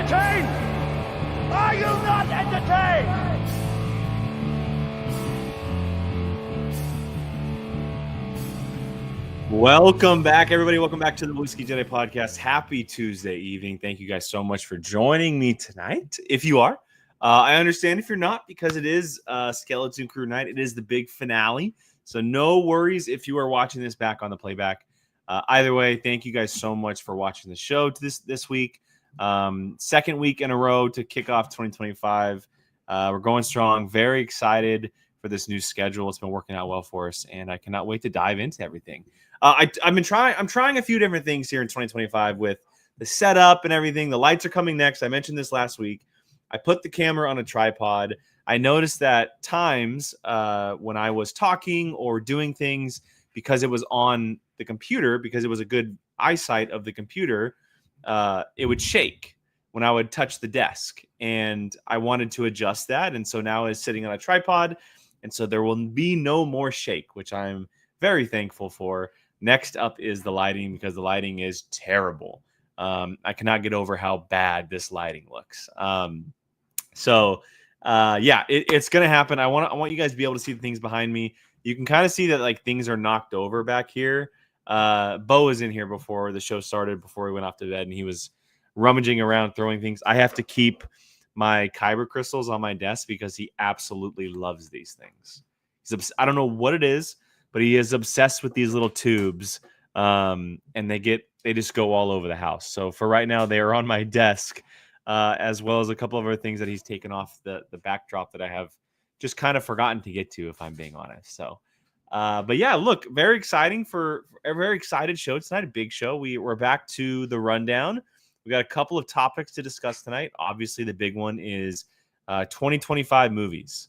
entertained? Are you not entertained? Welcome back, everybody. Welcome back to the Whiskey Jedi podcast. Happy Tuesday evening. Thank you guys so much for joining me tonight. If you are, I understand if you're not, because it is Skeleton Crew night. It is the big finale. So no worries if you are watching this back on the playback. Either way, thank you guys so much for watching the show this week. Second week in a row to kick off 2025. We're going strong. Very excited for this new schedule. It's been working out well for us, and I cannot wait to dive into everything. I'm trying a few different things here in 2025 with the setup and everything. The lights are coming next. I mentioned this last week. I put the camera on a tripod. I noticed that times when I was talking or doing things, because it was on the computer, because it was a good eyesight of the computer, it would shake when I would touch the desk. And I wanted to adjust that. And so now it's sitting on a tripod. And so there will be no more shake, which I'm very thankful for. Next up is the lighting, because the lighting is terrible. I cannot get over how bad this lighting looks. It's going to happen. I want you guys to be able to see the things behind me. You can kind of see that like things are knocked over back here. Bo was in here before the show started, before he went off to bed, and he was rummaging around, throwing things. I have to keep my kyber crystals on my desk because he absolutely loves these things. I don't know what it is, but he is obsessed with these little tubes, and they just go all over the house. So for right now, they are on my desk, as well as a couple of other things that he's taken off the backdrop that I have just kind of forgotten to get to, if I'm being honest. So, but yeah, look, very exciting for a very excited show tonight. A big show. We're back to the rundown. We got a couple of topics to discuss tonight. Obviously, the big one is 2025 movies.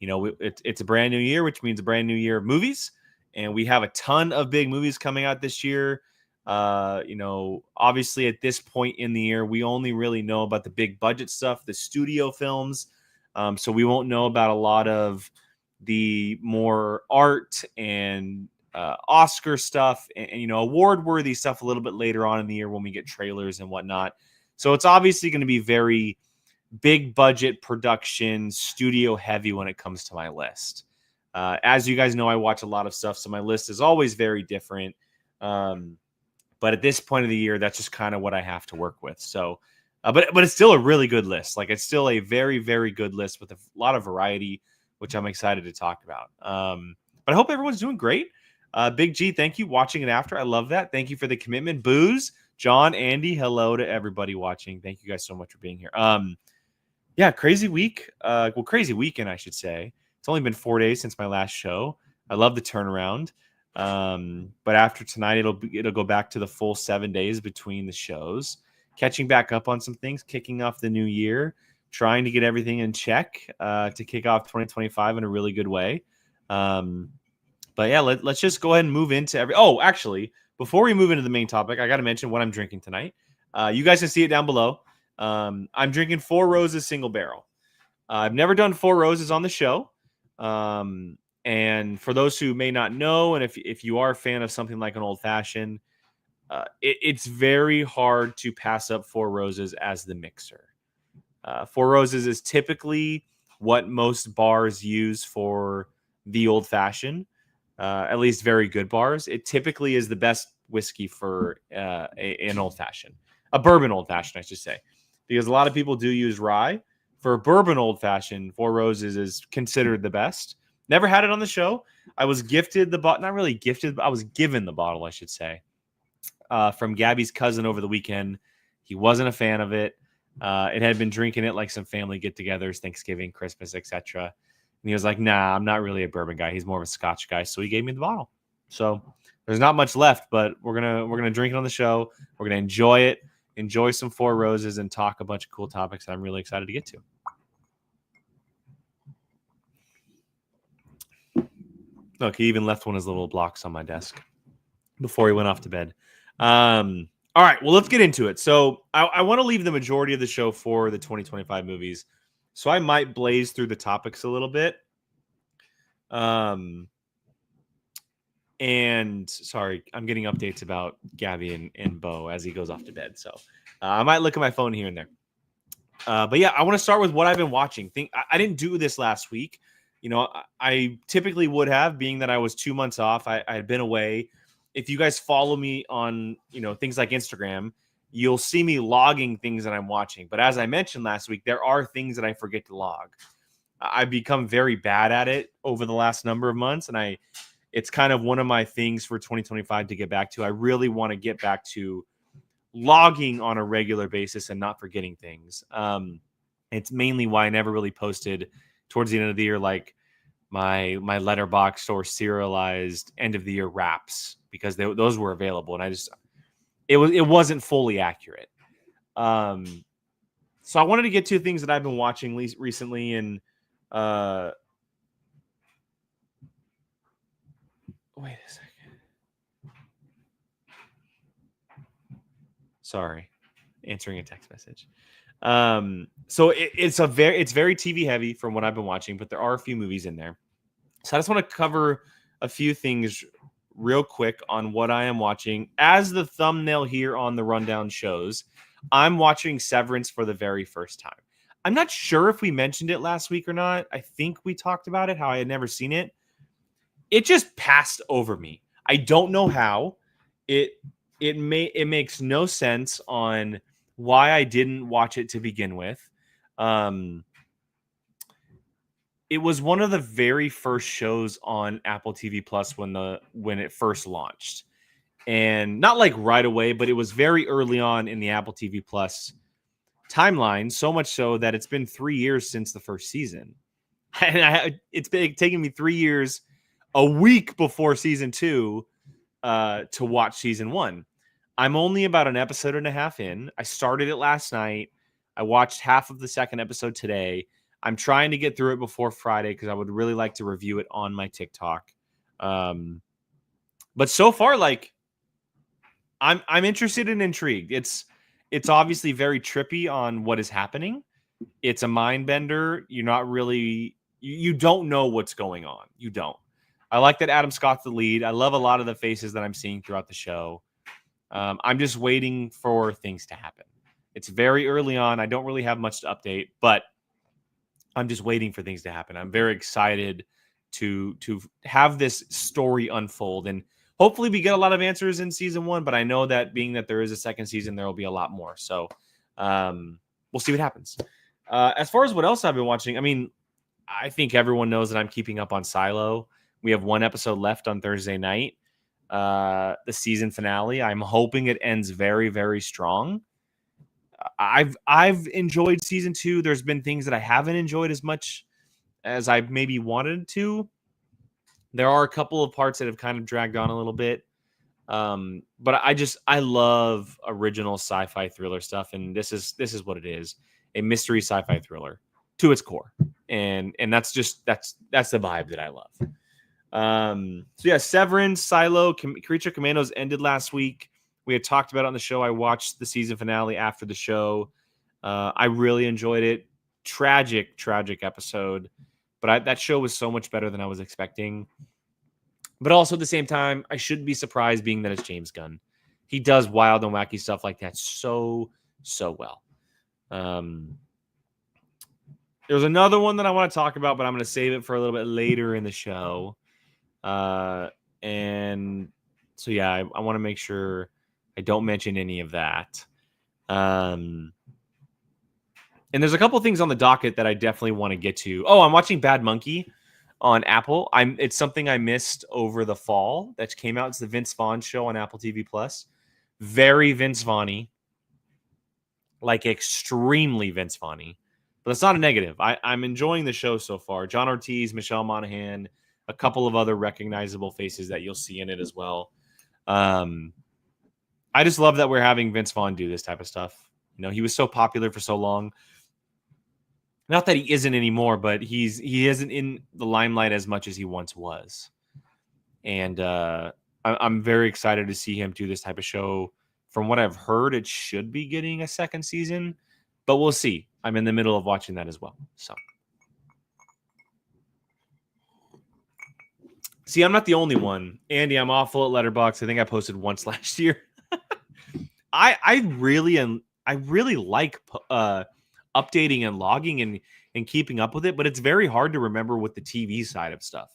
It's a brand new year, which means a brand new year of movies. And we have a ton of big movies coming out this year. Obviously at this point in the year, we only really know about the big budget stuff, the studio films. So we won't know about a lot of the more art and Oscar stuff and award-worthy stuff a little bit later on in the year when we get trailers and whatnot. So it's obviously going to be very big budget production, studio heavy when it comes to my list. As you guys know, I watch a lot of stuff, so my list is always very different. But at this point of the year, that's just kind of what I have to work with. So, but it's still a really good list. Like, it's still a very, very good list with a lot of variety, which I'm excited to talk about. But I hope everyone's doing great. Big G, thank you. Watching it after. I love that. Thank you for the commitment. Booze, John, Andy, hello to everybody watching. Thank you guys so much for being here. Crazy week. Crazy weekend, I should say. It's only been 4 days since my last show. I love the turnaround. But after tonight, it'll go back to the full 7 days between the shows. Catching back up on some things, kicking off the new year, trying to get everything in check to kick off 2025 in a really good way. But yeah, let's just go ahead and move into actually, before we move into the main topic, I got to mention what I'm drinking tonight. You guys can see it down below. I'm drinking Four Roses single barrel. I've never done Four Roses on the show. And for those who may not know, and if you are a fan of something like an old fashioned, it's very hard to pass up Four Roses as the mixer. Four Roses is typically what most bars use for the old fashioned, at least very good bars. It typically is the best whiskey for an old fashioned, a bourbon old fashioned, I should say, because a lot of people do use rye. For a bourbon old fashioned, Four Roses is considered the best. Never had it on the show. I was gifted the bottle, not really gifted, but I was given the bottle, I should say, from Gabby's cousin over the weekend. He wasn't a fan of it. It had been drinking it like some family get-togethers, Thanksgiving, Christmas, etc. And he was like, "Nah, I'm not really a bourbon guy. He's more of a Scotch guy." So he gave me the bottle. So there's not much left, but we're gonna drink it on the show. We're gonna enjoy some Four Roses, and talk a bunch of cool topics that I'm really excited to get to. Look, he even left one of his little blocks on my desk before he went off to bed. All right, well, let's get into it. So I want to leave the majority of the show for the 2025 movies. So I might blaze through the topics a little bit. And sorry, I'm getting updates about Gabby and Bo as he goes off to bed. So I might look at my phone here and there. But yeah, I want to start with what I've been watching. I didn't do this last week. I typically would have, being that I was 2 months off. I had been away. If you guys follow me on, things like Instagram, you'll see me logging things that I'm watching. But as I mentioned last week, there are things that I forget to log. I've become very bad at it over the last number of months, and it's kind of one of my things for 2025 to get back to. I really want to get back to logging on a regular basis and not forgetting things. It's mainly why I never really posted towards the end of the year, like my letterboxed or serialized end of the year wraps, because those were available, and it wasn't fully accurate. So I wanted to get to things that I've been watching recently, and wait a second. Sorry, answering a text message. So it's very TV heavy from what I've been watching, but there are a few movies in there. So I just want to cover a few things real quick on what I am watching. As the thumbnail here on the rundown shows, I'm watching Severance for the very first time. I'm not sure if we mentioned it last week or not. I think we talked about it, how I had never seen it. It just passed over me. I don't know how. It makes no sense on why I didn't watch it to begin with. It was one of the very first shows on Apple TV Plus when it first launched. And not like right away, but it was very early on in the Apple TV Plus timeline, so much so that it's been 3 years since the first season. And it's been taking me 3 years, a week before season 2, to watch season 1. I'm only about an episode and a half in. I started it last night. I watched half of the second episode today. I'm trying to get through it before Friday because I would really like to review it on my TikTok. But so far, like, I'm interested and intrigued. It's obviously very trippy on what is happening. It's a mind bender. You're not really you don't know what's going on. You don't. I like that Adam Scott's the lead. I love a lot of the faces that I'm seeing throughout the show. I'm just waiting for things to happen. It's very early on. I don't really have much to update, but I'm just waiting for things to happen. I'm very excited to have this story unfold, and hopefully we get a lot of answers in season 1, but I know that being that there is a second season, there will be a lot more. So we'll see what happens. As far as what else I've been watching, I mean, I think everyone knows that I'm keeping up on Silo. We have 1 episode left on Thursday night. The season finale. I'm hoping it ends very, very strong. I've enjoyed season 2. There's been things that I haven't enjoyed as much as I maybe wanted to. There are a couple of parts that have kind of dragged on a little bit. But I love original sci-fi thriller stuff, and this is what it is. A mystery sci-fi thriller to its core. And that's the vibe that I love. So yeah, Severance, Silo, Creature Commandos ended last week. We had talked about it on the show. I watched the season finale after the show. I really enjoyed it. Tragic episode. But that show was so much better than I was expecting. But also at the same time, I shouldn't be surprised being that it's James Gunn. He does wild and wacky stuff like that so well. There's another one that I want to talk about, but I'm going to save it for a little bit later in the show. And so, yeah, I want to make sure I don't mention any of that. And there's a couple things on the docket that I definitely want to get to. Oh, I'm watching Bad Monkey on Apple. It's something I missed over the fall that came out. It's the Vince Vaughn show on Apple TV Plus. Very Vince Vaughn-y, like extremely Vince Vaughn-y. But it's not a negative. I'm enjoying the show so far. John Ortiz, Michelle Monaghan, a couple of other recognizable faces that you'll see in it as well. I just love that we're having Vince Vaughn do this type of stuff. You know, he was so popular for so long. Not that he isn't anymore, but he isn't in the limelight as much as he once was. And I'm very excited to see him do this type of show. From what I've heard, it should be getting a second season, but we'll see. I'm in the middle of watching that as well. So See, I'm not the only one. Andy, I'm awful at Letterboxd. I think I posted once last year. I really like updating and logging and keeping up with it, but it's very hard to remember with the TV side of stuff.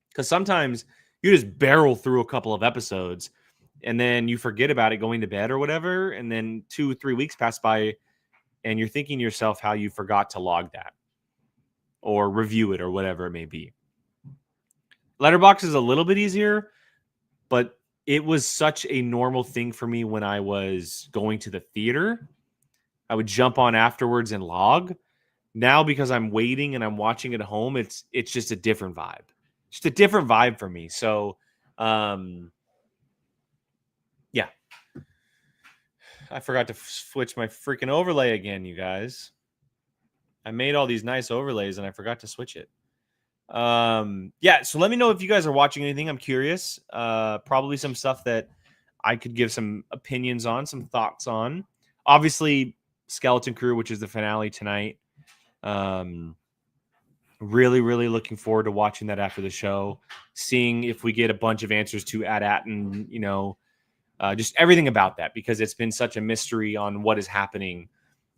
Because sometimes you just barrel through a couple of episodes and then you forget about it going to bed or whatever, and then 2-3 weeks pass by and you're thinking to yourself how you forgot to log that or review it or whatever it may be. Letterboxd is a little bit easier, but it was such a normal thing for me when I was going to the theater. I would jump on afterwards and log. Now, because I'm waiting and I'm watching at home, it's just a different vibe. Just a different vibe for me. So, yeah. I forgot to switch my freaking overlay again, you guys. I made all these nice overlays and I forgot to switch it. Yeah, so let me know if you guys are watching anything. I'm curious. Probably some stuff that I could give some opinions on, some thoughts on. Obviously, Skeleton Crew, which is the finale tonight. Really, really looking forward to watching that after the show, seeing if we get a bunch of answers to AT-AT and, just everything about that, because it's been such a mystery on what is happening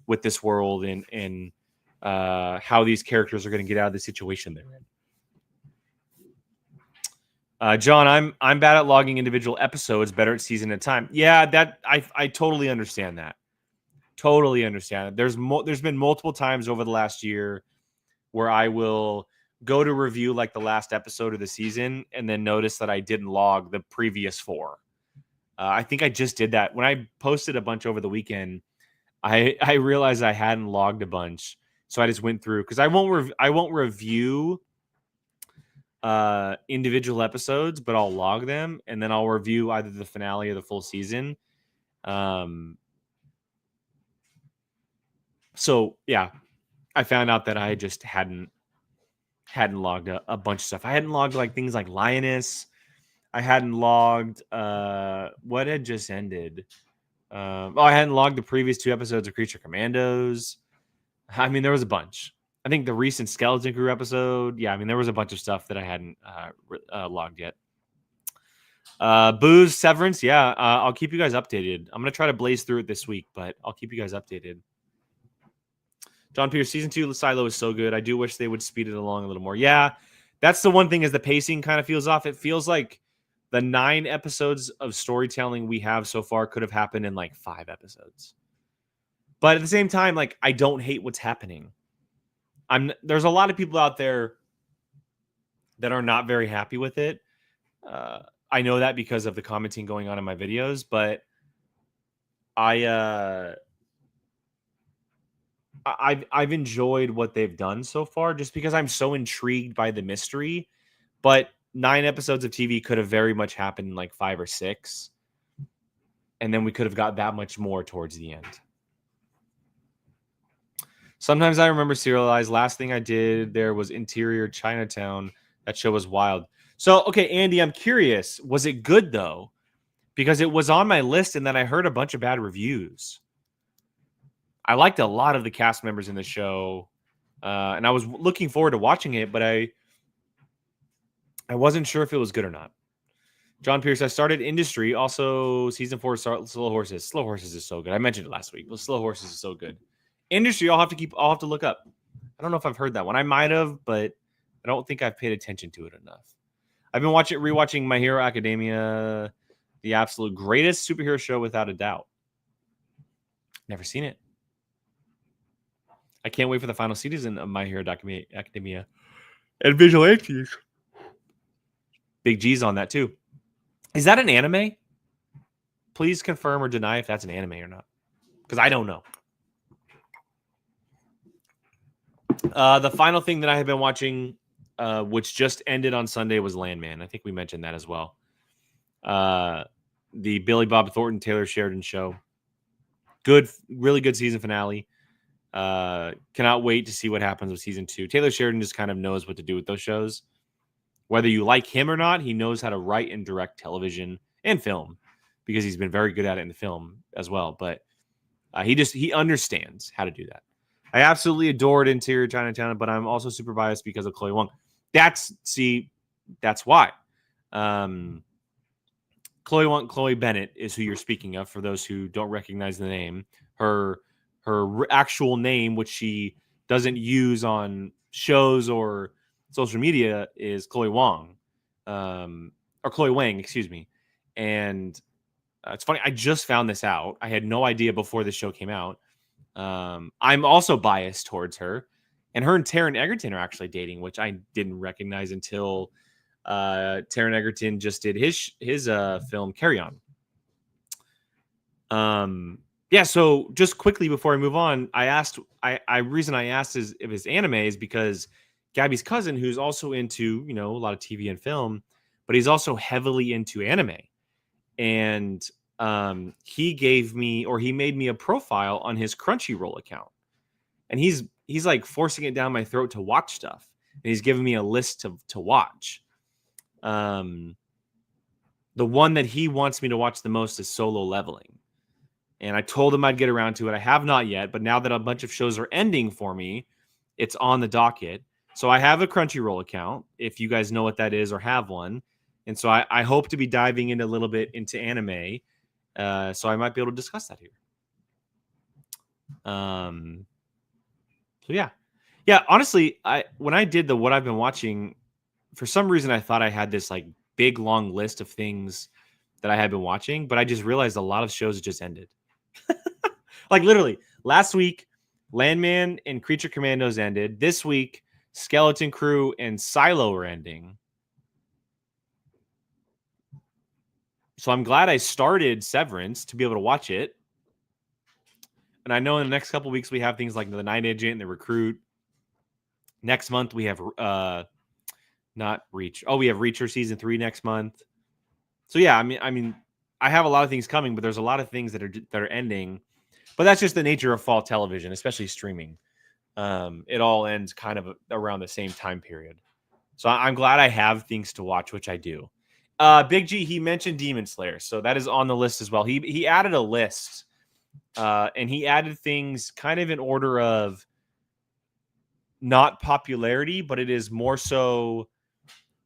with this world and how these characters are going to get out of the situation they're in. John, I'm bad at logging individual episodes, better at season at a time. Yeah, that I totally understand that. Totally understand it. There's been multiple times over the last year where I will go to review like the last episode of the season and then notice that I didn't log the previous 4. I think I just did that when I posted a bunch over the weekend. I realized I hadn't logged a bunch, so I just went through, because I won't review individual episodes, but I'll log them and then I'll review either the finale or the full season. So yeah, I found out that I just hadn't logged a bunch of stuff. I hadn't logged like things like Lioness. I hadn't logged what had just ended. I hadn't logged the previous 2 episodes of Creature Commandos. I mean, there was a bunch. I think the recent Skeleton Crew episode. Yeah, I mean, there was a bunch of stuff that I hadn't logged yet. Booze, Severance. Yeah, I'll keep you guys updated. I'm going to try to blaze through it this week, but I'll keep you guys updated. John Pierce, season 2 Silo is so good. I do wish they would speed it along a little more. Yeah, that's the one thing, is the pacing kind of feels off. It feels like the 9 episodes of storytelling we have so far could have happened in like 5 episodes. But at the same time, like, I don't hate what's happening. There's a lot of people out there that are not very happy with it. I know that because of the commenting going on in my videos, but I've enjoyed what they've done so far, just because I'm so intrigued by the mystery. But 9 episodes of TV could have very much happened in like 5 or 6. And then we could have got that much more towards the end. Sometimes I remember Serialized. Last thing I did there was Interior Chinatown. That show was wild. So, okay, Andy, I'm curious. Was it good, though? Because it was on my list, and then I heard a bunch of bad reviews. I liked a lot of the cast members in the show, and I was looking forward to watching it, but I wasn't sure if it was good or not. John Pierce, I started Industry. Also, season 4, Slow Horses. Slow Horses is so good. I mentioned it last week, but Slow Horses is so good. Industry, I'll have to look up. I don't know if I've heard that one. I might have, but I don't think I've paid attention to it enough. I've been rewatching My Hero Academia, the absolute greatest superhero show without a doubt. Never seen it. I can't wait for the final season of My Hero Academia. And Vigilantes. Big G's on that too. Is that an anime? Please confirm or deny if that's an anime or not, because I don't know. The final thing that I have been watching, which just ended on Sunday, was Landman. I think we mentioned that as well. The Billy Bob Thornton, Taylor Sheridan show. Good, really good season finale. Cannot wait to see what happens with season 2. Taylor Sheridan just kind of knows what to do with those shows. Whether you like him or not, he knows how to write and direct television and film, because he's been very good at it in the film as well. But he understands how to do that. I absolutely adored Interior Chinatown, but I'm also super biased because of Chloe Wong. that's why. Chloe Bennett is who you're speaking of. For those who don't recognize the name, her actual name, which she doesn't use on shows or social media, is Chloe Wong, or Chloe Wang, excuse me. And it's funny, I just found this out. I had no idea before the show came out. I'm also biased towards her, and her and Taron Egerton are actually dating, which I didn't recognize until Taron Egerton just did his film Carry On. Yeah, so just quickly before I move on, reason I asked is if it's anime is because Gabby's cousin, who's also into, a lot of TV and film, but he's also heavily into anime. And he made me a profile on his Crunchyroll account. And he's like forcing it down my throat to watch stuff. And he's giving me a list to watch. The one that he wants me to watch the most is Solo Leveling. And I told him I'd get around to it. I have not yet, but now that a bunch of shows are ending for me, it's on the docket. So I have a Crunchyroll account, if you guys know what that is or have one. And so I hope to be diving in a little bit into anime. So I might be able to discuss that here. So yeah. Yeah, honestly, when I did what I've been watching, for some reason I thought I had this like big long list of things that I had been watching, but I just realized a lot of shows just ended. Like literally last week, Landman and Creature Commandos ended. This week, Skeleton Crew and Silo are ending. So I'm glad I started Severance to be able to watch it. And I know in the next couple of weeks we have things like The Night Agent and The Recruit. Next month we have not Reach. Oh, we have Reacher season 3 next month. So yeah, I mean, I have a lot of things coming, but there's a lot of things that are ending. But that's just the nature of fall television, especially streaming. It all ends kind of around the same time period. So I'm glad I have things to watch, which I do. Big G, he mentioned Demon Slayer, so that is on the list as well. He added a list, and he added things kind of in order of not popularity, but it is more so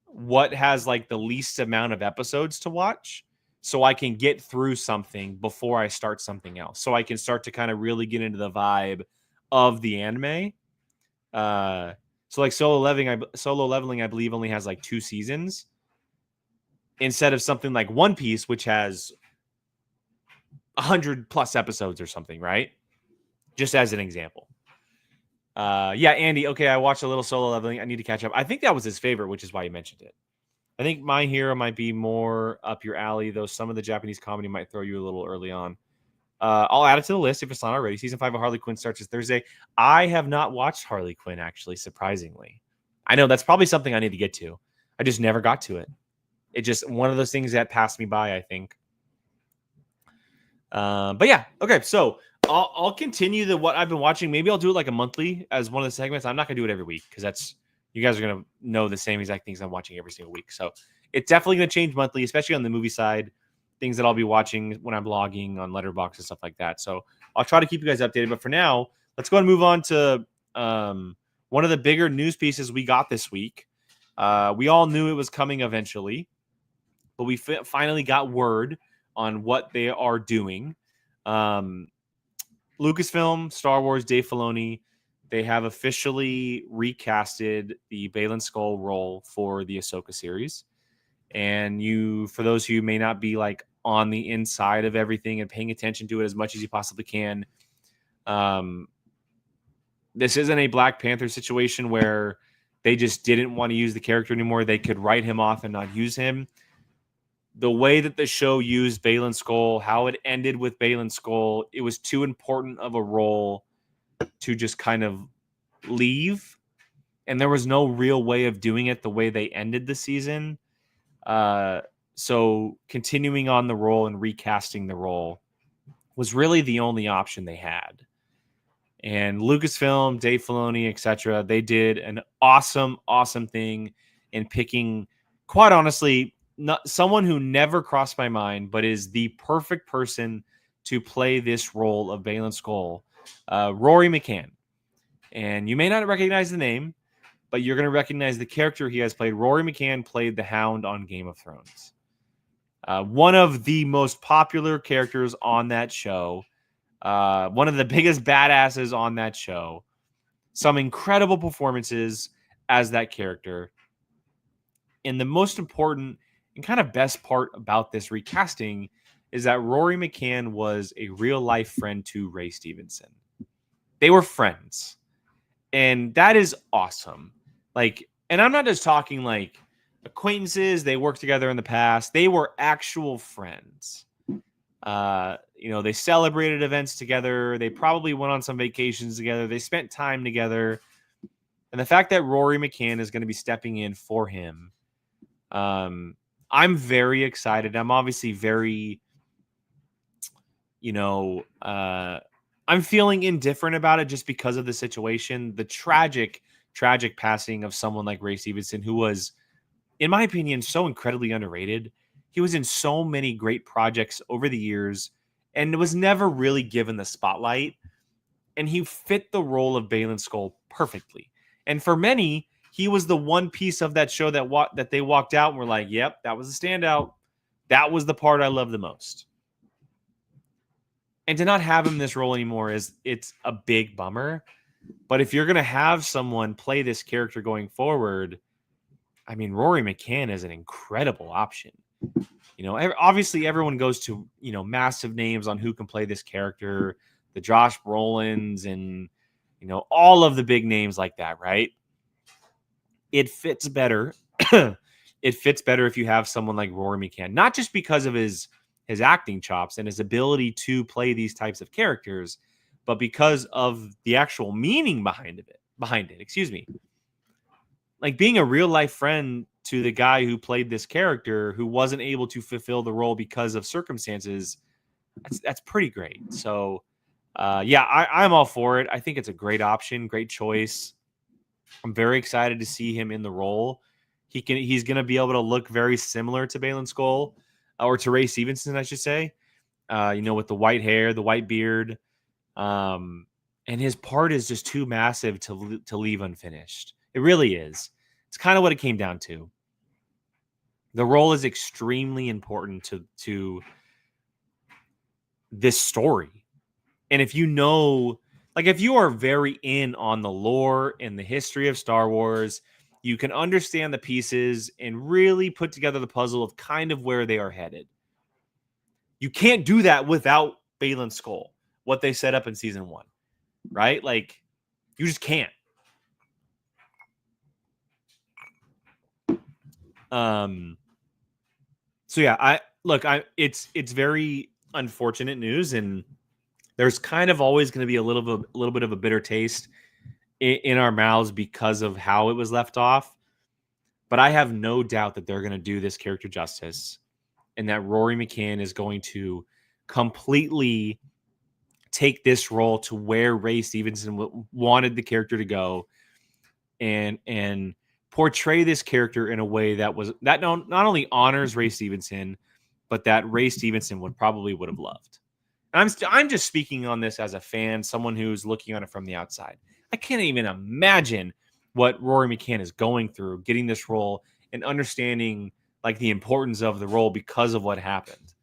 what has like the least amount of episodes to watch, so I can get through something before I start something else. So I can start to kind of really get into the vibe of the anime. So like Solo Leveling, I believe only has like 2 seasons instead of something like One Piece, which has 100+ episodes or something, right? Just as an example. Yeah, Andy. Okay, I watched a little Solo Leveling. I need to catch up. I think that was his favorite, which is why he mentioned it. I think My Hero might be more up your alley, though some of the Japanese comedy might throw you a little early on. I'll add it to the list if it's not already. Season 5 of Harley Quinn starts this Thursday. I have not watched Harley Quinn, actually, surprisingly. I know that's probably something I need to get to. I just never got to it. It's just one of those things that passed me by, I think. But yeah, okay. So I'll continue what I've been watching. Maybe I'll do it like a monthly as one of the segments. I'm not gonna do it every week because you guys are gonna know the same exact things I'm watching every single week. So it's definitely gonna change monthly, especially on the movie side. Things that I'll be watching when I'm blogging on Letterboxd and stuff like that. So I'll try to keep you guys updated. But for now, let's go and move on to one of the bigger news pieces we got this week. We all knew it was coming eventually, but we finally got word on what they are doing. Lucasfilm, Star Wars, Dave Filoni, they have officially recasted the Baylan Skoll role for the Ahsoka series. And for those who may not be like on the inside of everything and paying attention to it as much as you possibly can, this isn't a Black Panther situation where they just didn't want to use the character anymore. They could write him off and not use him. The way that the show used Baylan Skoll, how it ended with Baylan Skoll, it was too important of a role to just kind of leave. And there was no real way of doing it the way they ended the season. So continuing on the role and recasting the role was really the only option they had. And Lucasfilm, Dave Filoni, etc., they did an awesome thing in picking, quite honestly, not someone who never crossed my mind, but is the perfect person to play this role of Baylan Skoll, Rory McCann. And you may not recognize the name, but you're going to recognize the character he has played. Rory McCann played the Hound on Game of Thrones. One of the most popular characters on that show. One of the biggest badasses on that show. Some incredible performances as that character. And the most important and kind of best part about this recasting is that Rory McCann was a real life friend to Ray Stevenson. They were friends. And that is awesome. Like, and I'm not just talking like acquaintances, they worked together in the past. They were actual friends. They celebrated events together. They probably went on some vacations together. They spent time together. And the fact that Rory McCann is going to be stepping in for him, I'm very excited. I'm obviously very, I'm feeling indifferent about it just because of the situation. The tragic passing of someone like Ray Stevenson, who was, in my opinion, so incredibly underrated. He was in so many great projects over the years and was never really given the spotlight. And he fit the role of Balin Skull perfectly. And for many, he was the one piece of that show that they walked out and were like, yep, that was a standout. That was the part I love the most. And to not have him in this role anymore it's a big bummer. But if you're going to have someone play this character going forward, I mean, Rory McCann is an incredible option. Obviously everyone goes to, massive names on who can play this character, the Josh Brolins and, all of the big names like that, right? It fits better. It fits better if you have someone like Rory McCann, not just because of his acting chops and his ability to play these types of characters, but because of the actual meaning behind it. Excuse me. Like being a real life friend to the guy who played this character who wasn't able to fulfill the role because of circumstances. That's pretty great. So I'm all for it. I think it's a great option, great choice. I'm very excited to see him in the role. He's going to be able to look very similar to Balin Skull, or to Ray Stevenson, I should say. With the white hair, the white beard, and his part is just too massive to leave unfinished. It really is. It's kind of what it came down to. The role is extremely important to this story. And if if you are very in on the lore and the history of Star Wars, you can understand the pieces and really put together the puzzle of kind of where they are headed. You can't do that without Balin Skull, what they set up in season 1, right? Like, you just can't. So yeah, it's very unfortunate news, and there's kind of always going to be a little bit of a bitter taste in our mouths because of how it was left off. But I have no doubt that they're going to do this character justice, and that Rory McCann is going to completely take this role to where Ray Stevenson wanted the character to go, and portray this character in a way that not only honors Ray Stevenson, but that Ray Stevenson would have loved. And I'm just speaking on this as a fan, someone who's looking on it from the outside. I can't even imagine what Rory McCann is going through, getting this role and understanding like the importance of the role because of what happened.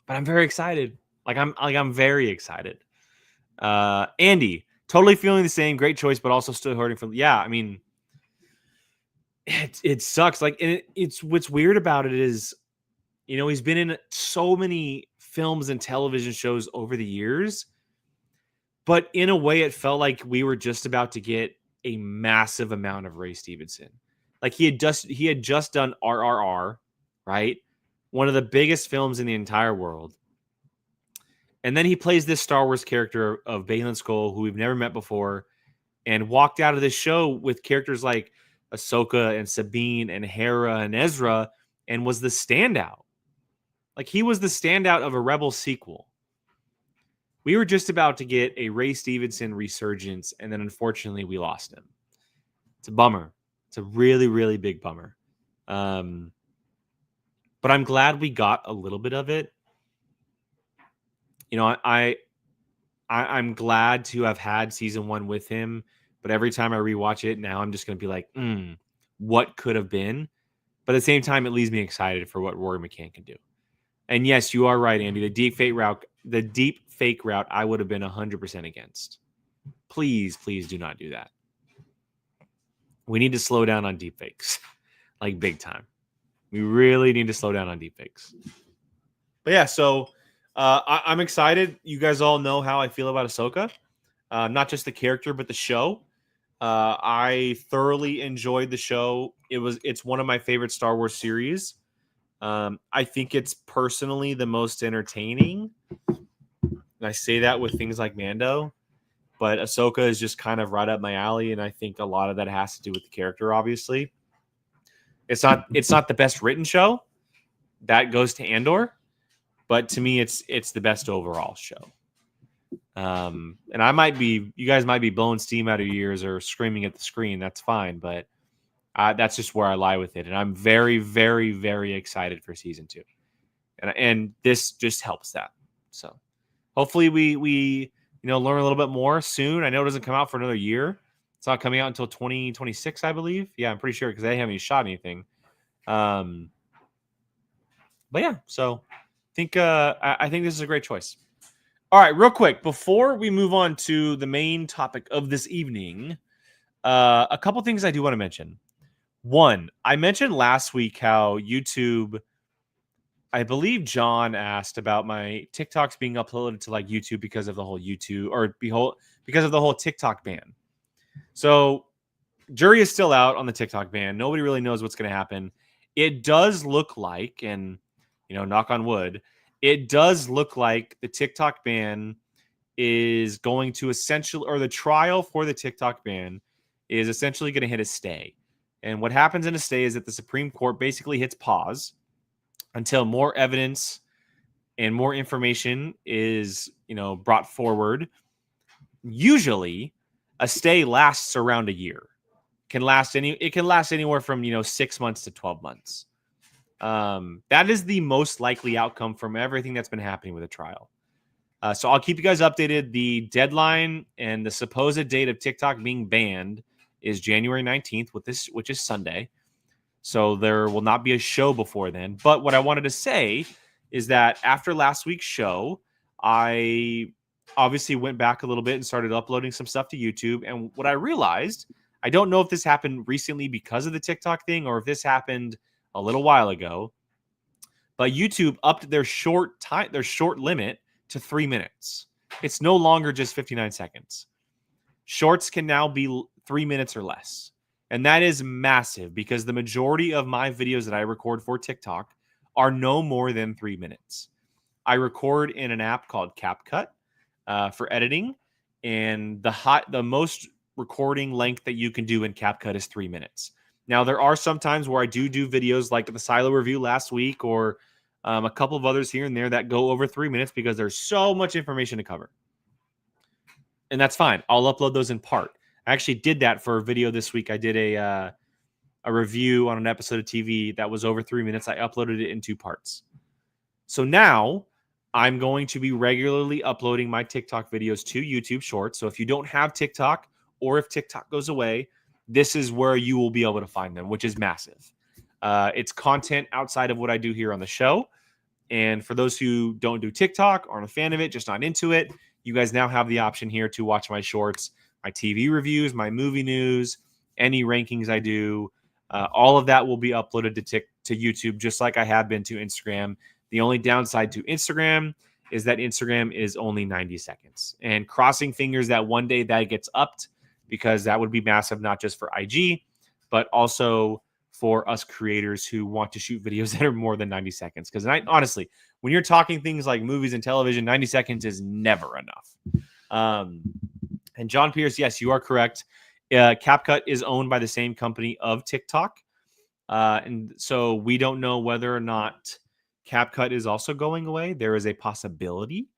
But I'm very excited. I'm very excited. Andy, totally feeling the same. Great choice, but also still hurting from. Yeah, I mean, it sucks. Like, and it's what's weird about it is, he's been in so many films and television shows over the years, but in a way, it felt like we were just about to get a massive amount of Ray Stevenson. Like he had just done RRR, right? One of the biggest films in the entire world. And then he plays this Star Wars character of Balin Skull, who we've never met before, and walked out of this show with characters like Ahsoka and Sabine and Hera and Ezra, and was the standout. Like, he was the standout of a Rebel sequel. We were just about to get a Ray Stevenson resurgence, and then unfortunately we lost him. It's a bummer. It's a really, really big bummer. But I'm glad we got a little bit of it. I'm glad to have had season 1 with him, But every time I rewatch it now, I'm just going to be like, what could have been? But at the same time, it leaves me excited for what Rory McCann can do. And yes, you are right, Andy. The deep fake route, I would have been 100% against. Please do not do that. We need to slow down on deep fakes, like big time. We really need to slow down on deep fakes. But yeah, so I'm excited. You guys all know how I feel about Ahsoka. Not just the character, but the show. I thoroughly enjoyed the show. It's one of my favorite Star Wars series. I think it's personally the most entertaining. And I say that with things like Mando, but Ahsoka is just kind of right up my alley, and I think a lot of that has to do with the character. Obviously, it's not the best written show. That goes to Andor, but to me, it's the best overall show. And you guys might be blowing steam out of your ears or screaming at the screen. That's fine, but that's just where I lie with it. And I'm very, very, very excited for season 2. And this just helps that. So hopefully we learn a little bit more soon. I know it doesn't come out for another year. It's not coming out until 2026, I believe. Yeah, I'm pretty sure because they haven't even shot anything. But yeah, so I think this is a great choice. All right, real quick, before we move on to the main topic of this evening, a couple things I do want to mention. One, I mentioned last week how YouTube, I believe John asked about my TikToks being uploaded to like YouTube because of the whole because of the whole TikTok ban. So jury is still out on the TikTok ban. Nobody really knows what's going to happen. It does look like, and knock on wood, it does look like the TikTok ban is going to the trial for the TikTok ban is essentially going to hit a stay. And what happens in a stay is that the Supreme Court basically hits pause until more evidence and more information is, brought forward. Usually a stay lasts around a year. It can last anywhere from, 6 months to 12 months. That is the most likely outcome from everything that's been happening with the trial. So I'll keep you guys updated. The deadline and the supposed date of TikTok being banned is January 19th, which is Sunday. So there will not be a show before then. But what I wanted to say is that after last week's show, I obviously went back a little bit and started uploading some stuff to YouTube. And what I realized, I don't know if this happened recently because of the TikTok thing or if this happened a little while ago, but YouTube upped their short limit to 3 minutes. It's no longer just 59 seconds. Shorts can now be 3 minutes or less. And that is massive because the majority of my videos that I record for TikTok are no more than 3 minutes. I record in an app called CapCut for editing, and the most recording length that you can do in CapCut is 3 minutes. Now, there are some times where I do videos like the Silo review last week or a couple of others here and there that go over 3 minutes because there's so much information to cover. And that's fine. I'll upload those in part. I actually did that for a video this week. I did a review on an episode of TV that was over 3 minutes. I uploaded it in 2 parts. So now I'm going to be regularly uploading my TikTok videos to YouTube Shorts. So if you don't have TikTok or if TikTok goes away, this is where you will be able to find them, which is massive. It's content outside of what I do here on the show. And for those who don't do TikTok, aren't a fan of it, just not into it, you guys now have the option here to watch my shorts, my TV reviews, my movie news, any rankings I do. All of that will be uploaded to YouTube, just like I have been to Instagram. The only downside to Instagram is that Instagram is only 90 seconds. And crossing fingers that one day that gets upped, because that would be massive, not just for IG, but also for us creators who want to shoot videos that are more than 90 seconds. Because honestly, when you're talking things like movies and television, 90 seconds is never enough. And John Pierce, yes, you are correct. CapCut is owned by the same company of TikTok. And so we don't know whether or not CapCut is also going away. There is a possibility,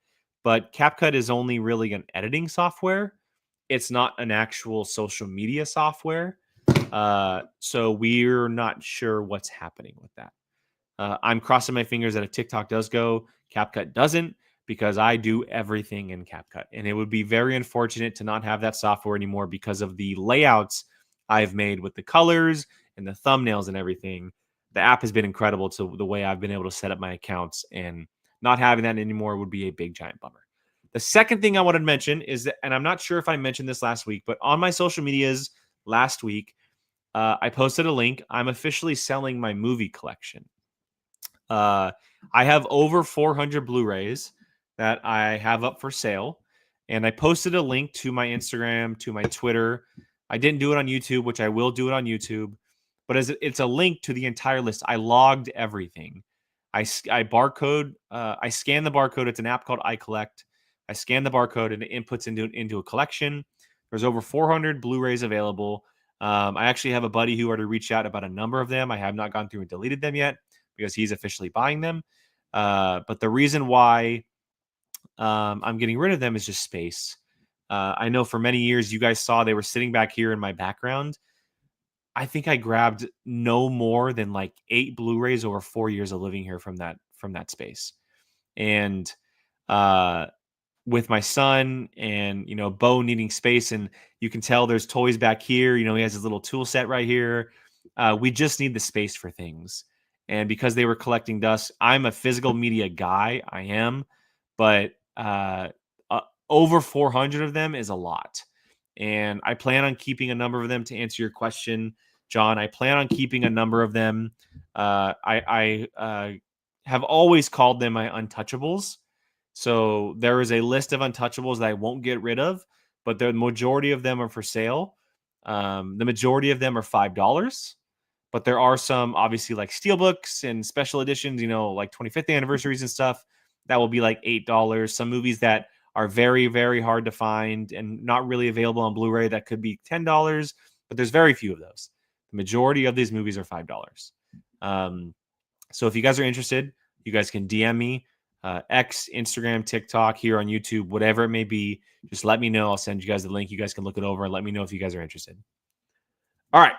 but CapCut is only really an editing software. It's not an actual social media software. So we're not sure what's happening with that. I'm crossing my fingers that if TikTok does go, CapCut doesn't. because I do everything in CapCut. And it would be very unfortunate to not have that software anymore because of the layouts I've made with the colors and the thumbnails and everything. The app has been incredible to the way I've been able to set up my accounts, and not having that anymore would be a big giant bummer. The second thing I wanted to mention is that, and I'm not sure if I mentioned this last week, but on my social medias last week, I posted a link. I'm officially selling my movie collection. I have over 400 Blu-rays that I have up for sale, and I posted a link to my Instagram, to my Twitter. I didn't do it on YouTube, which I will do it on YouTube, but as it's a link to the entire list. I logged everything. I barcode. I scan the barcode. It's an app called iCollect. I scan the barcode and it inputs into a collection. There's over 400 Blu-rays available. I actually have a buddy who already reached out about a number of them. I have not gone through and deleted them yet because he's officially buying them. But the reason why I'm getting rid of them is just space. I know for many years you guys saw they were sitting back here in my background. I think I grabbed no more than like 8 Blu-rays over 4 years of living here from that space. And with my son and Bo needing space, and you can tell there's toys back here. He has his little tool set right here. We just need the space for things. And because they were collecting dust, I'm a physical media guy. I am, but over 400 of them is a lot. And I plan on keeping a number of them. To answer your question, John, I plan on keeping a number of them. I have always called them my untouchables. So there is a list of untouchables that I won't get rid of, but the majority of them are for sale. The majority of them are $5, but there are some obviously like steelbooks and special editions, like 25th anniversaries and stuff that will be like $8. Some movies that are very, very hard to find and not really available on Blu-ray that could be $10, but there's very few of those. The majority of these movies are $5. So if you guys are interested, you guys can DM me, X, Instagram, TikTok, here on YouTube, whatever it may be. Just let me know. I'll send you guys the link. You guys can look it over and let me know if you guys are interested. All right,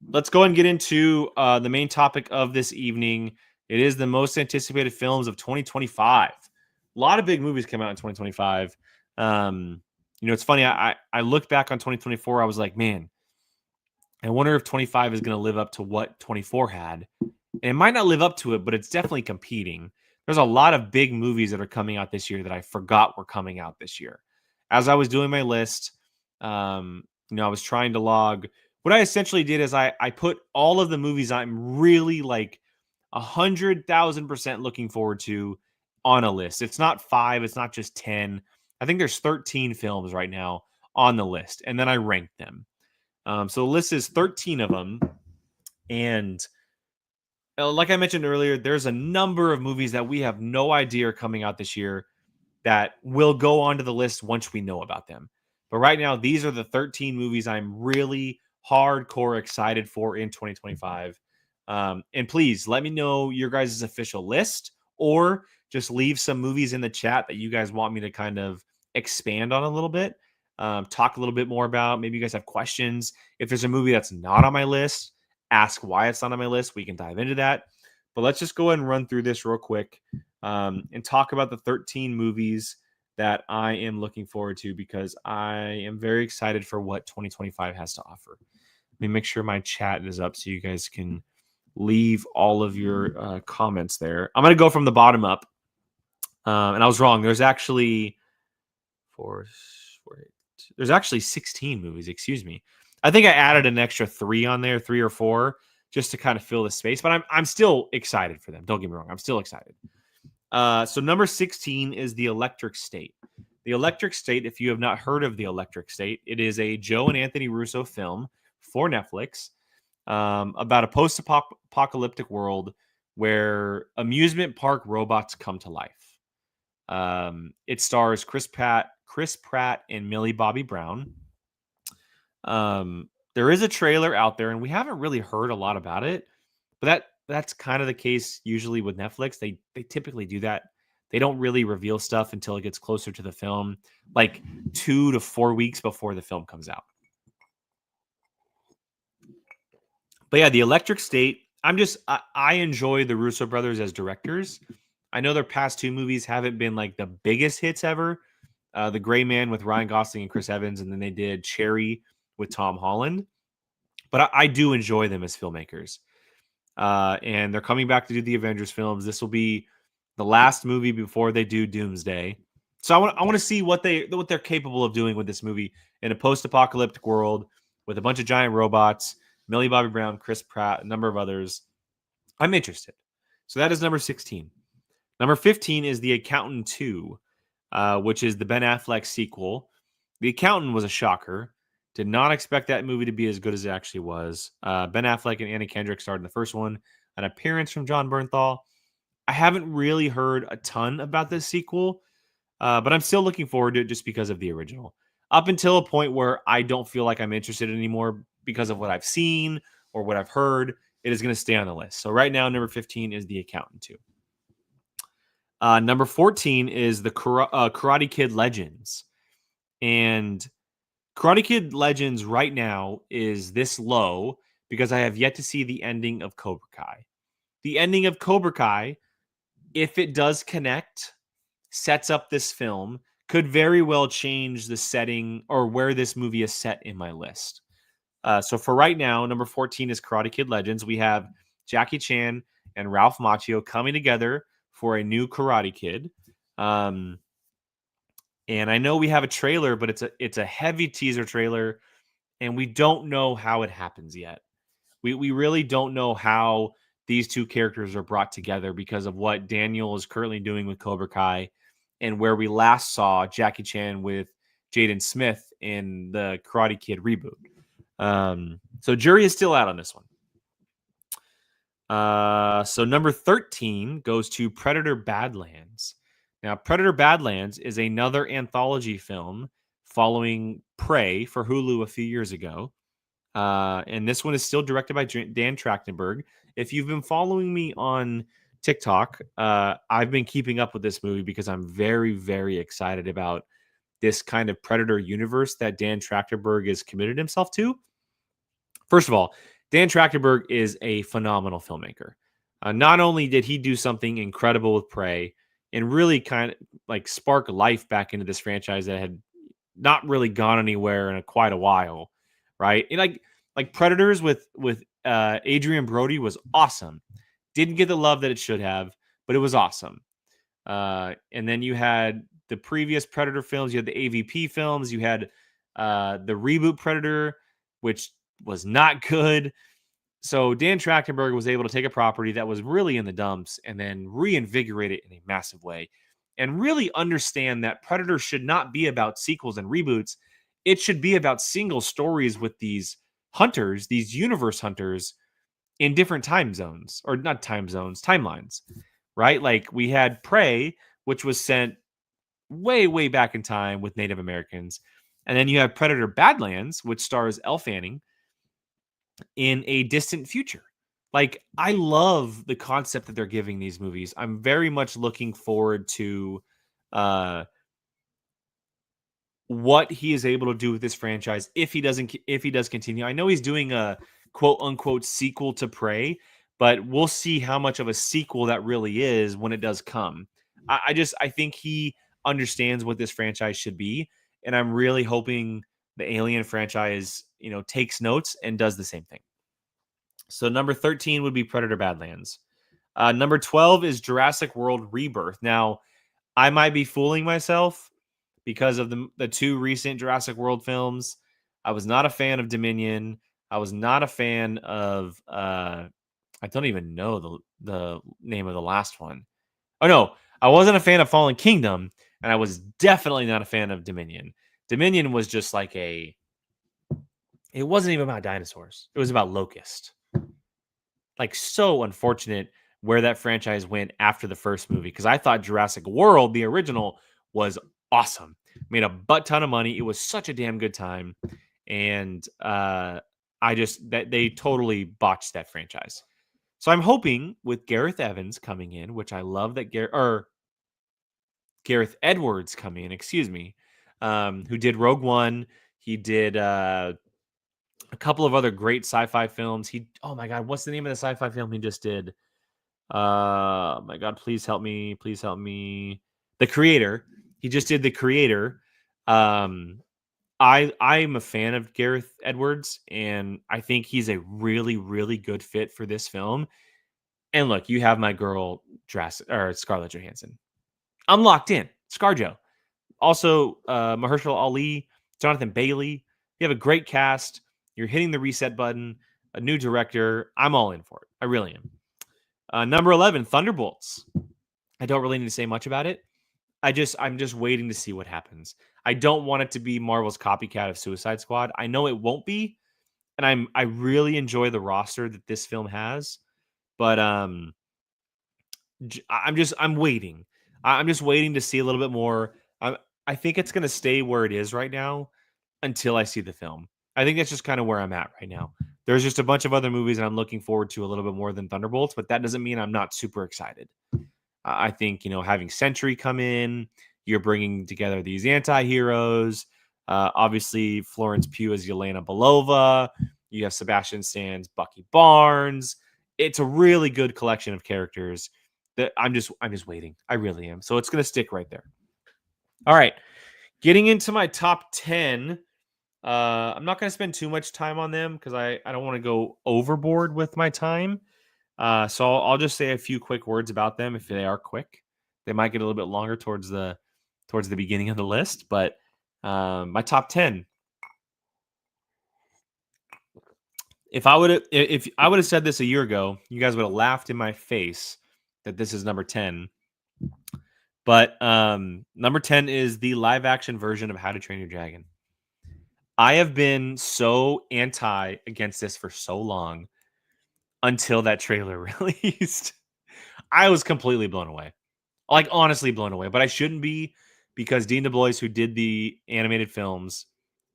let's go and get into the main topic of this evening. It is the most anticipated films of 2025. A lot of big movies came out in 2025. It's funny. I looked back on 2024. I was like, man, I wonder if 25 is going to live up to what 24 had. And it might not live up to it, but it's definitely competing. There's a lot of big movies that are coming out this year that I forgot were coming out this year. As I was doing my list, I was trying to log. What I essentially did is I put all of the movies I'm really like 100,000% looking forward to on a list. It's not 5. It's not just 10. I think there's 13 films right now on the list, and then I ranked them. So the list is 13 of them, and like I mentioned earlier, there's a number of movies that we have no idea are coming out this year that will go onto the list once we know about them. But right now, these are the 13 movies I'm really hardcore excited for in 2025. And please let me know your guys' official list, or just leave some movies in the chat that you guys want me to kind of expand on a little bit, talk a little bit more about. Maybe you guys have questions. If there's a movie that's not on my list, ask why it's not on my list. We can dive into that. But let's just go ahead and run through this real quick and talk about the 13 movies that I am looking forward to, because I am very excited for what 2025 has to offer. Let me make sure my chat is up so you guys can leave all of your comments there. I'm going to go from the bottom up. And I was wrong. There's actually there's actually 16 movies. Excuse me. I think I added an extra 3 on there, 3 or 4, just to kind of fill the space. But I'm still excited for them. Don't get me wrong. I'm still excited. So number 16 is The Electric State. The Electric State, if you have not heard of The Electric State, it is a Joe and Anthony Russo film for Netflix about a post-apocalyptic world where amusement park robots come to life. It stars Chris Pratt and Millie Bobby Brown. There is a trailer out there, and we haven't really heard a lot about it, but that's kind of the case usually with Netflix. They typically do that. They don't really reveal stuff until it gets closer to the film, like 2 to 4 weeks before the film comes out. But yeah, The Electric State, I enjoy the Russo brothers as directors. I know their past two movies haven't been like the biggest hits ever. The Gray Man with Ryan Gosling and Chris Evans, and then they did Cherry with Tom Holland. But I do enjoy them as filmmakers. And they're coming back to do the Avengers films. This will be the last movie before they do Doomsday. So I want to see what they're capable of doing with this movie in a post-apocalyptic world with a bunch of giant robots, Millie Bobby Brown, Chris Pratt, a number of others. I'm interested. So that is number 16. Number 15 is The Accountant 2, which is the Ben Affleck sequel. The Accountant was a shocker. Did not expect that movie to be as good as it actually was. Ben Affleck and Anna Kendrick starred in the first one. An appearance from John Bernthal. I haven't really heard a ton about this sequel, but I'm still looking forward to it just because of the original. Up until a point where I don't feel like I'm interested anymore because of what I've seen or what I've heard, it is going to stay on the list. So right now, number 15 is The Accountant 2. Number 14 is the Karate Kid Legends. And Karate Kid Legends right now is this low because I have yet to see the ending of Cobra Kai. The ending of Cobra Kai, if it does connect, sets up this film, could very well change the setting or where this movie is set in my list. So for right now, number 14 is Karate Kid Legends. We have Jackie Chan and Ralph Macchio coming together for a new Karate Kid. And I know we have a trailer, but it's a heavy teaser trailer, and we don't know how it happens yet. We really don't know how these two characters are brought together because of what Daniel is currently doing with Cobra Kai and where we last saw Jackie Chan with Jaden Smith in the Karate Kid reboot. So jury is still out on this one. So number 13 goes to Predator Badlands. Now, Predator Badlands is another anthology film following Prey for Hulu a few years ago. And this one is still directed by Dan Trachtenberg. If you've been following me on TikTok, I've been keeping up with this movie because I'm very, very excited about this kind of Predator universe that Dan Trachtenberg has committed himself to. First of all, Dan Trachtenberg is a phenomenal filmmaker. Not only did he do something incredible with Prey and really kind of like spark life back into this franchise that had not really gone anywhere in quite a while, right? And like Predators with Adrian Brody was awesome. Didn't get the love that it should have, but it was awesome. And then you had the previous Predator films. You had the AVP films. You had the reboot Predator, which was not good. So Dan Trachtenberg was able to take a property that was really in the dumps and then reinvigorate it in a massive way and really understand that Predator should not be about sequels and reboots. It should be about single stories with these hunters, these universe hunters in different time zones, or not time zones, timelines, right? Like we had Prey, which was sent way, way back in time with Native Americans. And then you have Predator Badlands, which stars Elle Fanning in a distant future. Like, I love the concept that they're giving these movies. I'm very much looking forward to what he is able to do with this franchise if he does continue. I know he's doing a quote unquote sequel to Prey, but we'll see how much of a sequel that really is when it does come. I think he understands what this franchise should be, and I'm really hoping the Alien franchise, takes notes and does the same thing. So number 13 would be Predator Badlands. Number 12 is Jurassic World Rebirth. Now, I might be fooling myself because of the two recent Jurassic World films. I was not a fan of Dominion. I was not a fan of I don't even know the name of the last one. Oh no, I wasn't a fan of Fallen Kingdom, and I was definitely not a fan of Dominion. Dominion was just like it wasn't even about dinosaurs. It was about Locust. Like, so unfortunate where that franchise went after the first movie, because I thought Jurassic World, the original, was awesome. Made a butt ton of money. It was such a damn good time. And they totally botched that franchise. So I'm hoping with Gareth Evans coming in, which I love that Gareth Edwards coming in, who did Rogue One. He did a couple of other great sci-fi films. Oh my God, what's the name of the sci-fi film he just did? My God, please help me. Please help me. The Creator. He just did The Creator. I'm a fan of Gareth Edwards, and I think he's a really, really good fit for this film. And look, you have my girl, Scarlett Johansson. I'm locked in. ScarJo. Also, Mahershala Ali, Jonathan Bailey. You have a great cast. You're hitting the reset button. A new director. I'm all in for it. I really am. Number 11, Thunderbolts. I don't really need to say much about it. I'm just waiting to see what happens. I don't want it to be Marvel's copycat of Suicide Squad. I know it won't be, and I really enjoy the roster that this film has, but I'm waiting. I'm just waiting to see a little bit more. I think it's going to stay where it is right now until I see the film. I think that's just kind of where I'm at right now. There's just a bunch of other movies that I'm looking forward to a little bit more than Thunderbolts, but that doesn't mean I'm not super excited. I think, having Sentry come in, you're bringing together these anti-heroes. Obviously, Florence Pugh as Yelena Belova. You have Sebastian Stan's Bucky Barnes. It's a really good collection of characters that I'm just waiting. I really am. So it's going to stick right there. All right. Getting into my top 10. I'm not going to spend too much time on them because I don't want to go overboard with my time. So I'll just say a few quick words about them if they are quick. They might get a little bit longer towards the beginning of the list, but my top 10. If I would have said this a year ago, you guys would have laughed in my face that this is number 10. But number 10 is the live action version of How to Train Your Dragon. I have been so anti against this for so long until that trailer released. I was completely blown away. Like, honestly blown away. But I shouldn't be, because Dean DeBlois, who did the animated films,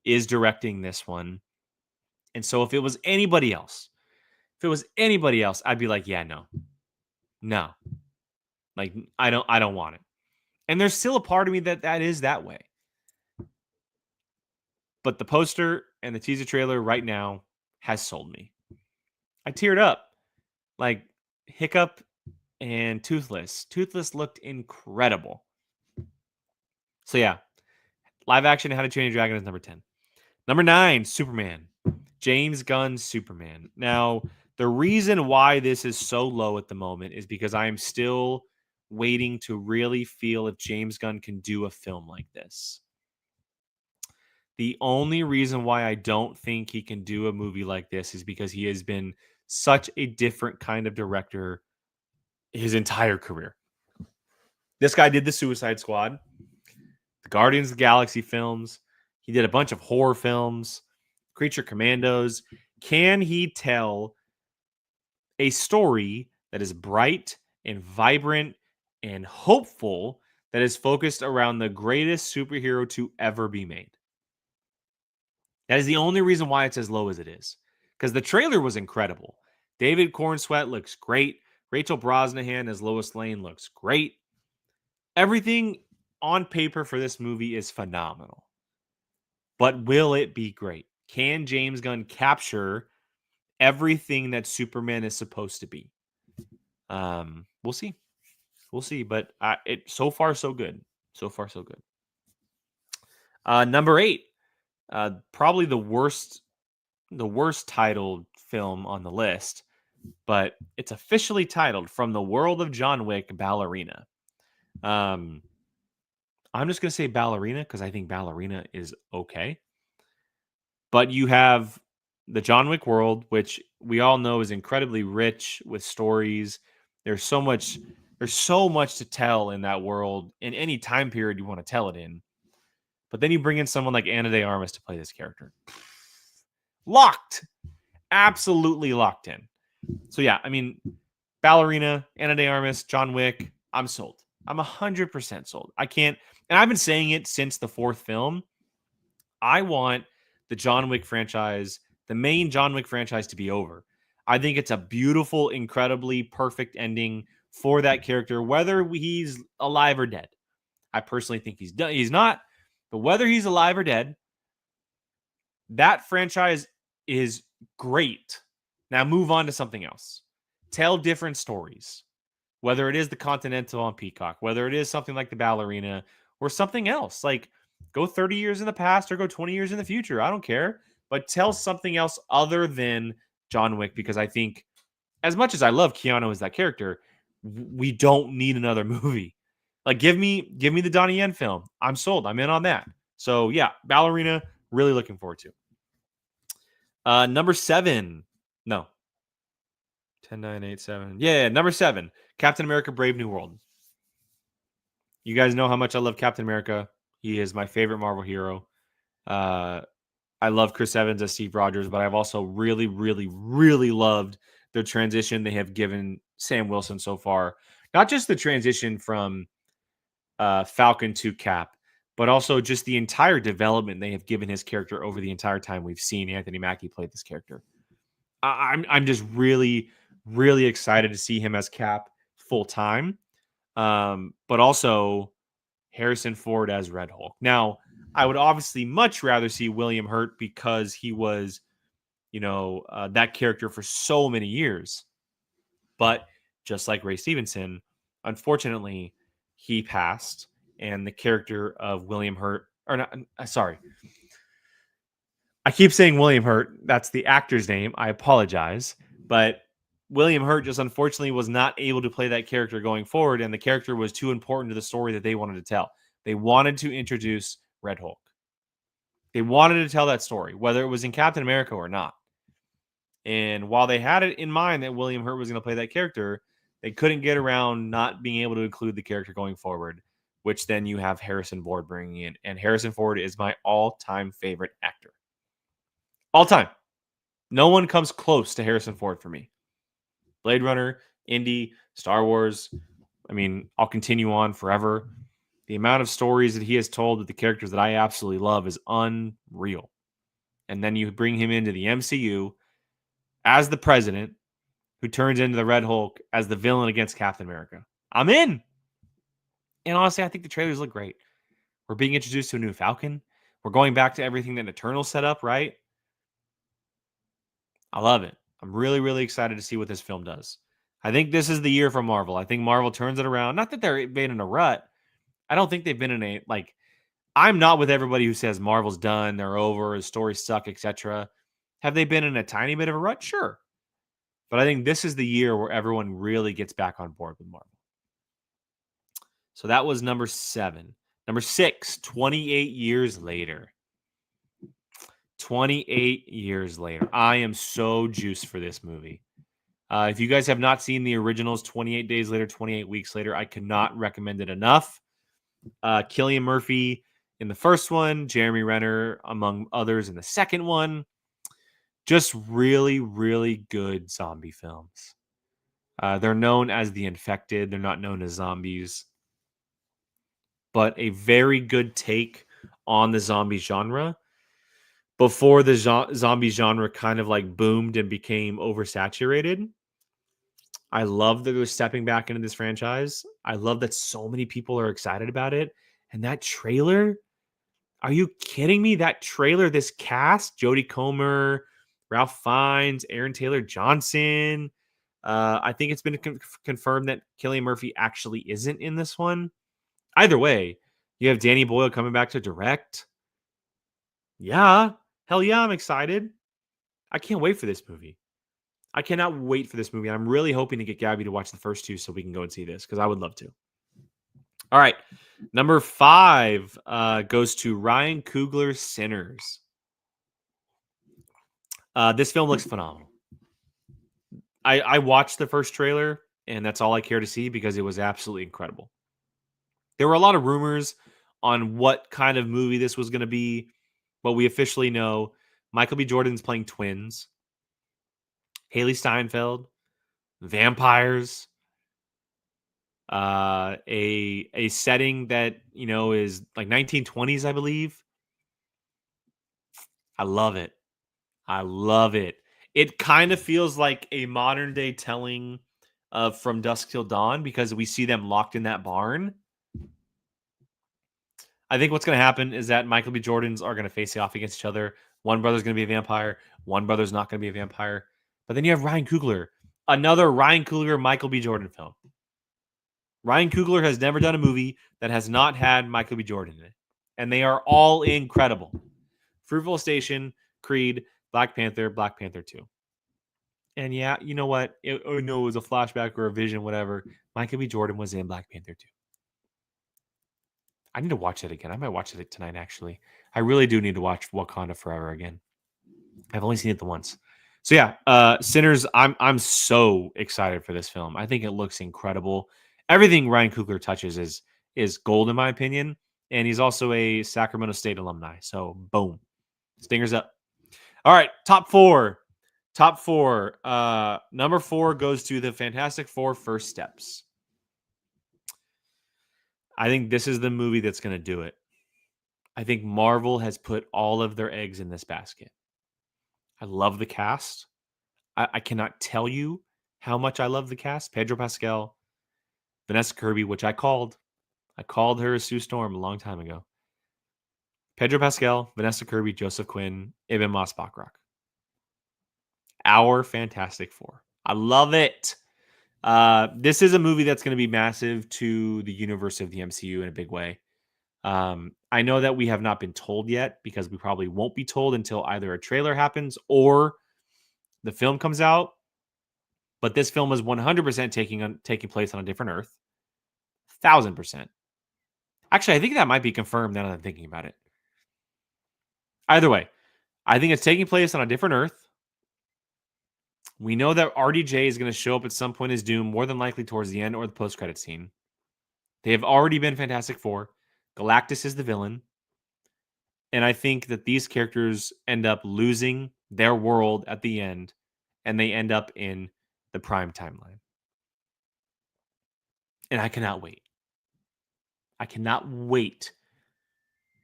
is directing this one. And so if it was anybody else, I'd be like, yeah, no. Like, I don't want it. And there's still a part of me that is that way. But the poster and the teaser trailer right now has sold me. I teared up. Like, Hiccup and Toothless. Toothless looked incredible. So yeah, live action How to Train Your Dragon is number 10. Number 9, Superman. James Gunn's Superman. Now, the reason why this is so low at the moment is because I am still waiting to really feel if James Gunn can do a film like this. The only reason why I don't think he can do a movie like this is because he has been such a different kind of director his entire career. This guy did the Suicide Squad, the Guardians of the Galaxy films. He did a bunch of horror films, Creature Commandos. Can he tell a story that is bright and vibrant and hopeful, that is focused around the greatest superhero to ever be made? That is the only reason why it's as low as it is, because the trailer was incredible. David Cornsweet looks great. Rachel Brosnahan as Lois Lane looks great. Everything on paper for this movie is phenomenal. But will it be great? Can James Gunn capture everything that Superman is supposed to be? We'll see. We'll see. But so far, so good. So far, so good. Number 8, probably the worst titled film on the list, but it's officially titled From the World of John Wick, Ballerina. I'm just going to say Ballerina because I think Ballerina is okay. But you have the John Wick world, which we all know is incredibly rich with stories. There's so much to tell in that world in any time period you want to tell it in. But then you bring in someone like Ana de Armas to play this character. Locked. Absolutely locked in. So yeah, I mean, Ballerina, Ana de Armas, John Wick, I'm sold. I'm 100% sold. I can't, and I've been saying it since the 4th film. I want the John Wick franchise, the main John Wick franchise, to be over. I think it's a beautiful, incredibly perfect ending for that character, whether he's alive or dead. I personally think he's not, but whether he's alive or dead, that franchise is great. Now move on to something else. Tell different stories. whether it is the Continental on Peacock, whether it is something like the Ballerina or something else. Like, go 30 years in the past or go 20 years in the future. I don't care. But tell something else other than John Wick, because I think, as much as I love Keanu as that character, we don't need another movie. Like, give me the Donnie Yen film. I'm sold. I'm in on that. So yeah, Ballerina, really looking forward to. Number 7. No. 10, 9, 8, 7. Yeah, number 7. Captain America Brave New World. You guys know how much I love Captain America. He is my favorite Marvel hero. I love Chris Evans as Steve Rogers, but I've also really, really, really loved the transition they have given Sam Wilson so far. Not just the transition from Falcon to Cap, but also just the entire development they have given his character over the entire time we've seen Anthony Mackie play this character. I'm just really, really excited to see him as Cap full time, but also Harrison Ford as Red Hulk. Now, I would obviously much rather see William Hurt because he was, that character for so many years. But just like Ray Stevenson, unfortunately, he passed, and the character of William Hurt, or not, sorry, I keep saying William Hurt. That's the actor's name. I apologize. But William Hurt just unfortunately was not able to play that character going forward, and the character was too important to the story that they wanted to tell. They wanted to introduce Red Hulk. They wanted to tell that story, whether it was in Captain America or not. And while they had it in mind that William Hurt was going to play that character, they couldn't get around not being able to include the character going forward, which then you have Harrison Ford bringing in. And Harrison Ford is my all-time favorite actor. All time. No one comes close to Harrison Ford for me. Blade Runner, Indy, Star Wars. I mean, I'll continue on forever. The amount of stories that he has told with the characters that I absolutely love is unreal. And then you bring him into the MCU as the president, who turns into the Red Hulk as the villain against Captain America. I'm in. And honestly, I think the trailers look great. We're being introduced to a new Falcon. We're going back to everything that Eternal set up, right? I love it. I'm really, really excited to see what this film does. I think this is the year for Marvel. I think Marvel turns it around. Not that they've been in a rut. I don't think they've been in a, I'm not with everybody who says Marvel's done, they're over, the stories suck, etc. Have they been in a tiny bit of a rut? Sure. But I think this is the year where everyone really gets back on board with Marvel. So that was number 7. Number 6, 28 years later. 28 years later. I am so juiced for this movie. If you guys have not seen the originals, 28 Days Later, 28 Weeks Later, I cannot recommend it enough. Cillian Murphy in the first one, Jeremy Renner, among others, in the second one. Just really, really good zombie films. They're known as the infected. They're not known as zombies. But a very good take on the zombie genre. Before the zombie genre kind of boomed and became oversaturated. I love that they're stepping back into this franchise. I love that so many people are excited about it. And that trailer, are you kidding me? That trailer, this cast, Jodie Comer, Ralph Fiennes, Aaron Taylor Johnson. I think it's been confirmed that Cillian Murphy actually isn't in this one. Either way, you have Danny Boyle coming back to direct. Yeah. Hell yeah, I'm excited. I can't wait for this movie. I cannot wait for this movie. I'm really hoping to get Gabby to watch the first 2 so we can go and see this, because I would love to. All right. Number 5 goes to Ryan Coogler's Sinners. This film looks phenomenal. I watched the first trailer, and that's all I care to see because it was absolutely incredible. There were a lot of rumors on what kind of movie this was going to be, but we officially know Michael B. Jordan's playing twins. Haley Steinfeld, vampires, a setting that is like 1920s, I believe. I love it. I love it. It kind of feels like a modern day telling of From Dusk Till Dawn because we see them locked in that barn. I think what's going to happen is that Michael B. Jordans are going to face off against each other. One brother's going to be a vampire. One brother's not going to be a vampire. But then you have Ryan Coogler, another Ryan Coogler, Michael B. Jordan film. Ryan Coogler has never done a movie that has not had Michael B. Jordan in it. And they are all incredible. Fruitvale Station, Creed, Black Panther 2. And yeah, you know what? It was a flashback or a vision, whatever. Michael B. Jordan was in Black Panther 2. I need to watch it again. I might watch it tonight, actually. I really do need to watch Wakanda Forever again. I've only seen it the once. So yeah, Sinners, I'm so excited for this film. I think it looks incredible. Everything Ryan Coogler touches is gold in my opinion. And he's also a Sacramento State alumni. So boom. Stingers up. All right, top four. Top four. Number 4 goes to the Fantastic Four First Steps. I think this is the movie that's going to do it. I think Marvel has put all of their eggs in this basket. I love the cast. I cannot tell you how much I love the cast. Pedro Pascal, Vanessa Kirby, which I called. I called her Sue Storm a long time ago. Pedro Pascal, Vanessa Kirby, Joseph Quinn, Ibn Mas Bakrak. Our Fantastic Four. I love it. This is a movie that's going to be massive to the universe of the MCU in a big way. I know that we have not been told yet because we probably won't be told until either a trailer happens or the film comes out. But this film is 100% taking place on a different Earth. 1,000%. Actually, I think that might be confirmed now that I'm thinking about it. Either way, I think it's taking place on a different Earth. We know that RDJ is going to show up at some point as Doom, more than likely towards the end or the post-credit scene. They have already been Fantastic Four. Galactus is the villain. And I think that these characters end up losing their world at the end, and they end up in the Prime timeline. And I cannot wait. I cannot wait.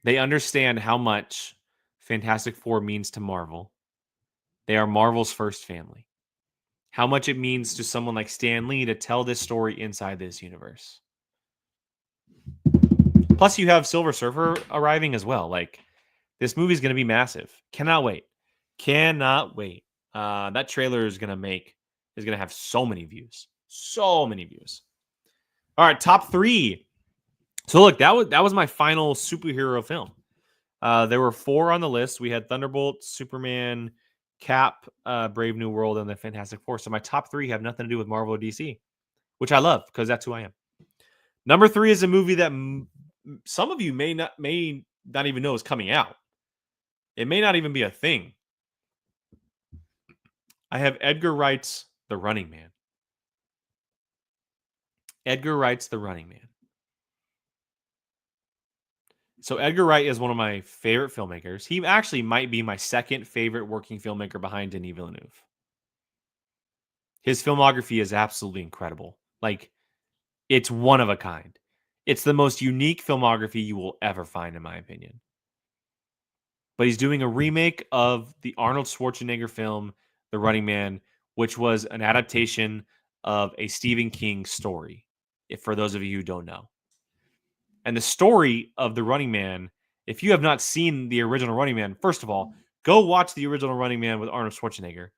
They understand how much Fantastic Four means to Marvel. They are Marvel's first family. How much it means to someone like Stan Lee to tell this story inside this universe. Plus, you have Silver Surfer arriving as well. Like, this movie is going to be massive. Cannot wait. Cannot wait. That trailer is going to have so many views. So many views. All right, top 3. So look, that was my final superhero film. There were 4 on the list. We had Thunderbolt, Superman, Cap, Brave New World, and the Fantastic Four. So my top 3 have nothing to do with Marvel or DC, which I love because that's who I am. Number 3 is a movie that some of you may not even know is coming out. It may not even be a thing. I have Edgar Wright's The Running Man. Edgar Wright's The Running Man. So Edgar Wright is one of my favorite filmmakers. He actually might be my second favorite working filmmaker behind Denis Villeneuve. His filmography is absolutely incredible. Like, it's one of a kind. It's the most unique filmography you will ever find, in my opinion. But he's doing a remake of the Arnold Schwarzenegger film, The Running Man, which was an adaptation of a Stephen King story, for those of you who don't know. And the story of The Running Man, if you have not seen the original Running Man, first of all, go watch the original Running Man with Arnold Schwarzenegger.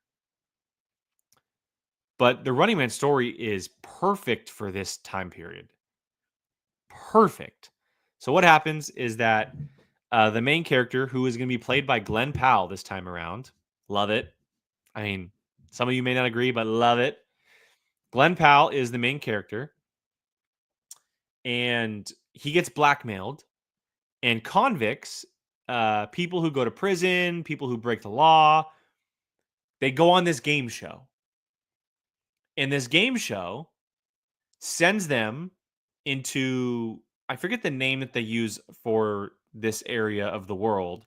But the Running Man story is perfect for this time period. Perfect. So what happens is that the main character, who is going to be played by Glenn Powell this time around, love it. I mean, some of you may not agree, but love it. Glenn Powell is the main character. And he gets blackmailed, and convicts, people who go to prison, people who break the law, they go on this game show. And this game show sends them into, I forget the name that they use for this area of the world,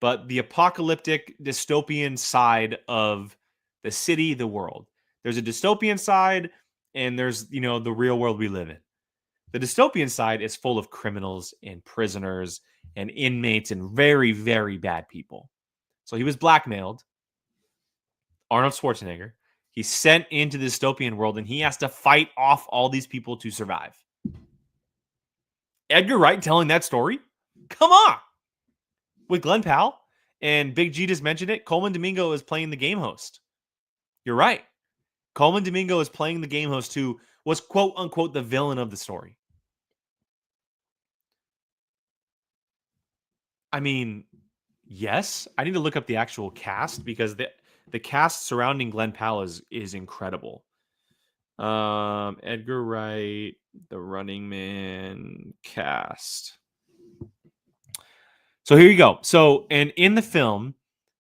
but the apocalyptic dystopian side of the city, the world. There's a dystopian side, and there's, the real world we live in. The dystopian side is full of criminals and prisoners and inmates and very, very bad people. So he was blackmailed. Arnold Schwarzenegger. He's sent into the dystopian world, and he has to fight off all these people to survive. Edgar Wright telling that story? Come on! With Glenn Powell, and Big G just mentioned it, Coleman Domingo is playing the game host. You're right. Coleman Domingo is playing the game host who was quote unquote the villain of the story. I mean, yes, I need to look up the actual cast because the cast surrounding Glenn Powell is incredible. Edgar Wright, The Running Man cast. So here you go. So, and in the film,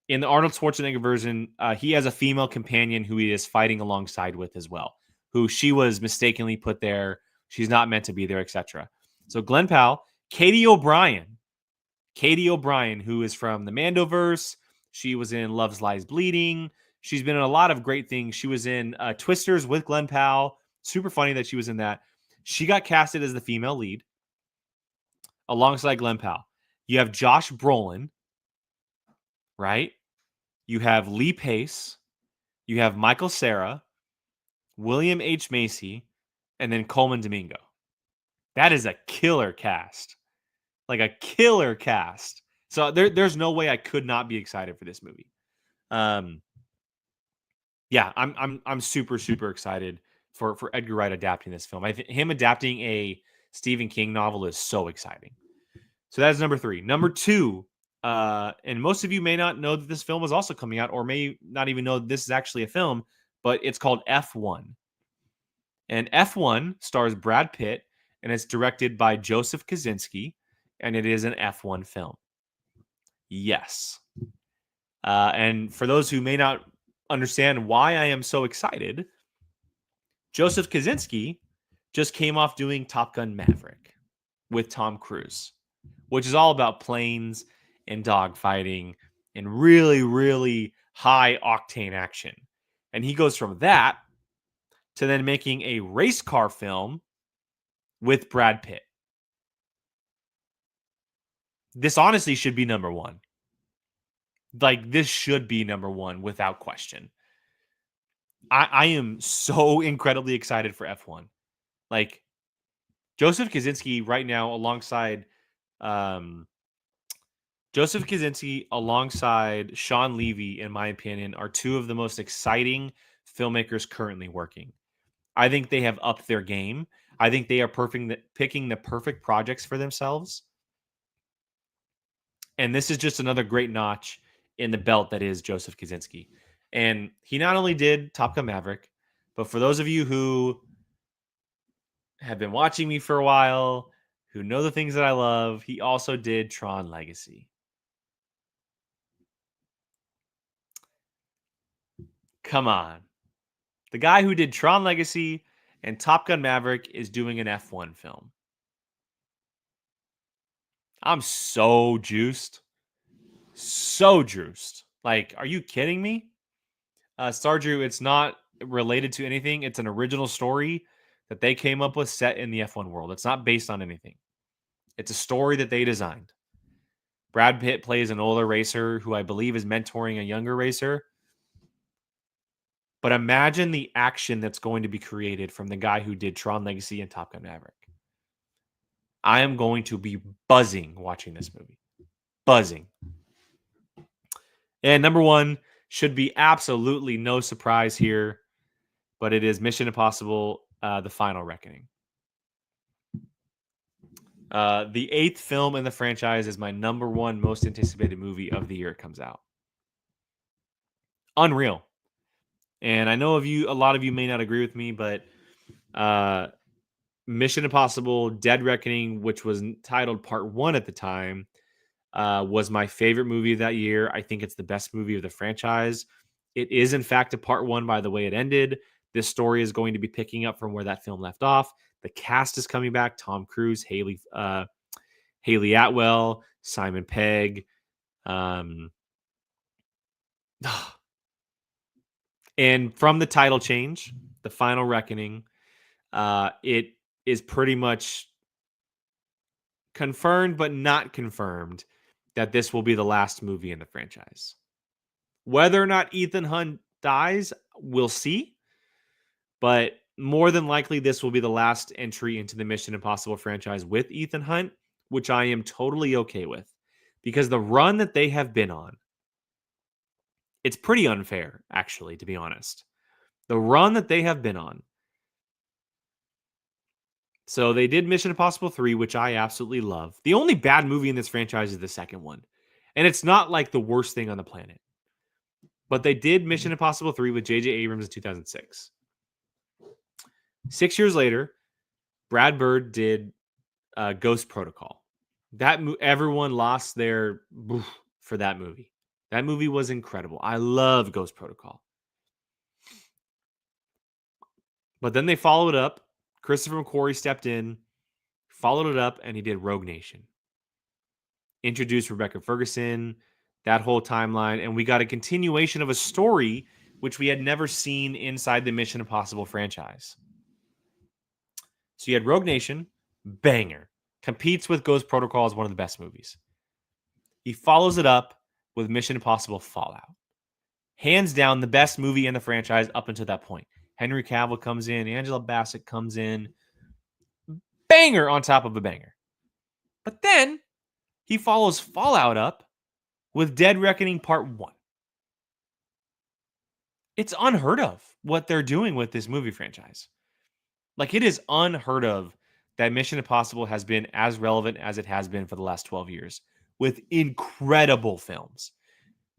in the Arnold Schwarzenegger version, he has a female companion who he is fighting alongside with as well, who she was mistakenly put there. She's not meant to be there, etc. So Glenn Powell, Katie O'Brien, who is from the Mandoverse. She was in Love's Lies Bleeding. She's been in a lot of great things. She was in Twisters with Glenn Powell. Super funny that she was in that. She got casted as the female lead alongside Glenn Powell. You have Josh Brolin, right? You have Lee Pace. You have Michael Cera, William H. Macy, and then Coleman Domingo. That is a killer cast. Like a killer cast. So there's no way I could not be excited for this movie. Yeah, I'm super excited for Edgar Wright adapting this film. I think him adapting a Stephen King novel is so exciting. So that's number 3. Number 2, and most of you may not know that this film is also coming out, or may not even know that this is actually a film, but it's called F1. And F1 stars Brad Pitt, and it's directed by Joseph Kosinski, and it is an F1 film. Yes. And for those who may not understand why I am so excited, Joseph Kosinski just came off doing Top Gun Maverick with Tom Cruise, which is all about planes and dogfighting and really high octane action. And he goes from that to then making a race car film with Brad Pitt. This honestly should be number 1. Like, this should be number 1 without question. I am so incredibly excited for F1. Like, Joseph Kosinski right now alongside Sean Levy, in my opinion, are 2 of the most exciting filmmakers currently working. I think they have upped their game. I think they are picking the perfect projects for themselves. And this is just another great notch in the belt that is Joseph Kosinski. And he not only did Top Gun Maverick, but for those of you who have been watching me for a while, who know the things that I love, he also did Tron Legacy. Come on. The guy who did Tron Legacy and Top Gun Maverick is doing an F1 film. I'm so juiced. So juiced. Like, are you kidding me? Stardew, it's not related to anything. It's an original story that they came up with set in the F1 world. It's not based on anything. It's a story that they designed. Brad Pitt plays an older racer who I believe is mentoring a younger racer. But imagine the action that's going to be created from the guy who did Tron Legacy and Top Gun Maverick. I am going to be buzzing watching this movie. Buzzing. And number 1 should be absolutely no surprise here, but it is Mission Impossible, The Final Reckoning. The 8th film in the franchise is my number 1 most anticipated movie of the year it comes out. Unreal. And I know a lot of you may not agree with me, but Mission Impossible Dead Reckoning, which was titled Part 1 at the time, was my favorite movie of that year. I think it's the best movie of the franchise. It is, in fact, a Part 1 by the way it ended. This story is going to be picking up from where that film left off. The cast is coming back. Tom Cruise, Haley Atwell, Simon Pegg. And from the title change, The Final Reckoning, it is pretty much confirmed but not confirmed that this will be the last movie in the franchise. Whether or not Ethan Hunt dies, we'll see. But more than likely, this will be the last entry into the Mission Impossible franchise with Ethan Hunt, which I am totally okay with. Because the run that they have been on, it's pretty unfair, actually, to be honest. The run that they have been on, So they did Mission Impossible 3, which I absolutely love. The only bad movie in this franchise is the second one. And it's not like the worst thing on the planet. But they did Mission Impossible 3 with J.J. Abrams in 2006. 6 years later, Brad Bird did Ghost Protocol. Everyone lost their for that movie. That movie was incredible. I love Ghost Protocol. But then they followed up. Christopher McQuarrie stepped in, followed it up, and he did Rogue Nation. Introduced Rebecca Ferguson, that whole timeline, and we got a continuation of a story which we had never seen inside the Mission Impossible franchise. So you had Rogue Nation, banger, competes with Ghost Protocol as one of the best movies. He follows it up with Mission Impossible Fallout. Hands down, the best movie in the franchise up until that point. Henry Cavill comes in, Angela Bassett comes in, banger on top of a banger. But then he follows Fallout up with Dead Reckoning Part 1. It's unheard of what they're doing with this movie franchise. Like, it is unheard of that Mission Impossible has been as relevant as it has been for the last 12 years with incredible films.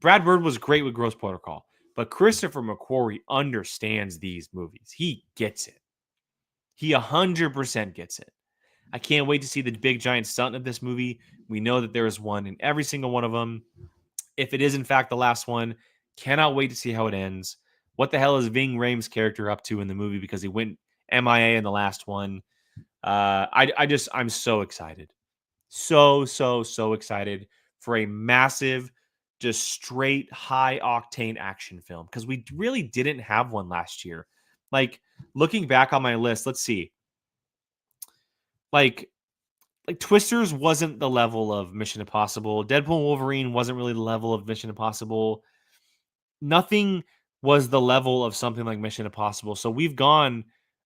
Brad Bird was great with Ghost Protocol, but Christopher McQuarrie understands these movies. He gets it. He 100% gets it. I can't wait to see the big giant stunt of this movie. We know that there is one in every single one of them. If it is, in fact, the last one, cannot wait to see how it ends. What the hell is Ving Rhames' character up to in the movie because he went MIA in the last one? I'm so excited. So excited for a massive, just straight high octane action film because we really didn't have one last year. Like, looking back on my list, let's see. Like Twisters wasn't the level of Mission Impossible. Deadpool and Wolverine wasn't really the level of Mission Impossible. Nothing was the level of something like Mission Impossible. So we've gone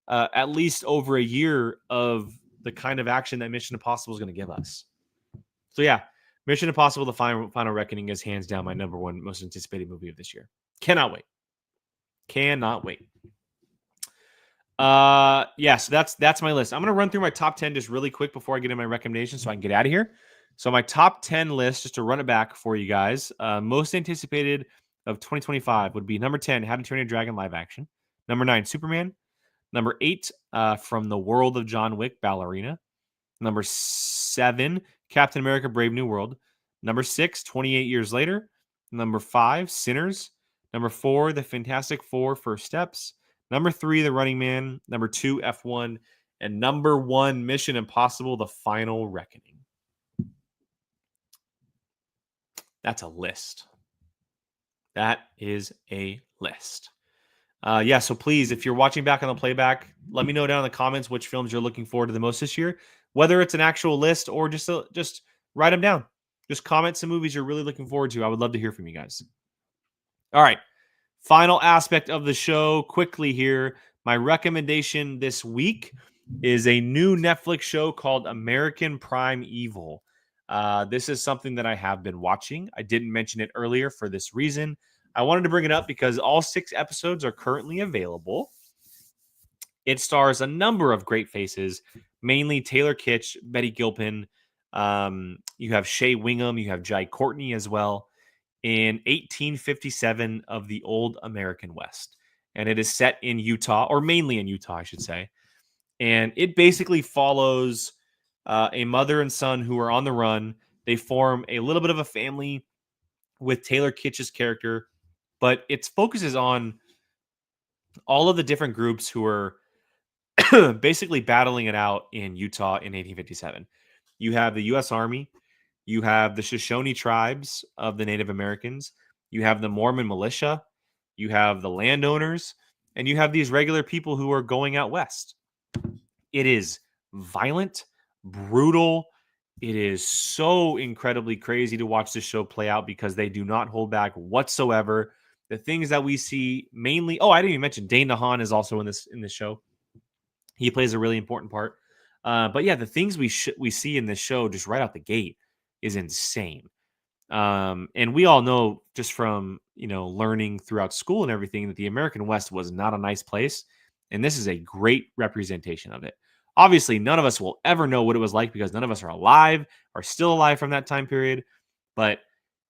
at least over a year of the kind of action that Mission Impossible is going to give us. So yeah, Mission Impossible: The Final Reckoning is hands down my number one most anticipated movie of this year. Cannot wait. Cannot wait. Yeah, so that's my list. I'm gonna run through my top 10 just really quick before I get in my recommendations so I can get out of here. So my top 10 list, just to run it back for you guys. Most anticipated of 2025 would be number 10, How to Train Your Dragon live action. Number 9, Superman. Number 8, From the World of John Wick, Ballerina. Number 7, Captain America: Brave New World. Number 6, 28 Years Later. Number 5, Sinners. Number 4, The Fantastic Four: First Steps. Number 3, The Running Man. Number 2, F1. And number 1, Mission Impossible: The Final Reckoning. That's a list. That is a list. Yeah, so please, if you're watching back on the playback, let me know down in the comments which films you're looking forward to the most this year, whether it's an actual list or just write them down. Just comment some movies you're really looking forward to. I would love to hear from you guys. All right. Final aspect of the show, quickly here. My recommendation this week is a new Netflix show called American Prime Evil. This is something that I have been watching. I didn't mention it earlier for this reason. I wanted to bring it up because all 6 episodes are currently available. It stars a number of great faces, mainly Taylor Kitsch, Betty Gilpin. You have Shea Wingham. You have Jai Courtney as well. In 1857 of the old American West. And it is set in Utah, or mainly in Utah, I should say. And it basically follows a mother and son who are on the run. They form a little bit of a family with Taylor Kitsch's character, but it focuses on all of the different groups who are basically battling it out in Utah in 1857. You have the U.S. Army. You have the Shoshone tribes of the Native Americans. You have the Mormon militia. You have the landowners. And you have these regular people who are going out west. It is violent, brutal. It is so incredibly crazy to watch this show play out because they do not hold back whatsoever. The things that we see mainly... Oh, I didn't even mention Dane DeHaan is also in this show. He plays a really important part. But yeah, the things we see in this show just right out the gate is insane. And we all know just from, learning throughout school and everything that the American West was not a nice place. And this is a great representation of it. Obviously, none of us will ever know what it was like because none of us are still alive from that time period. But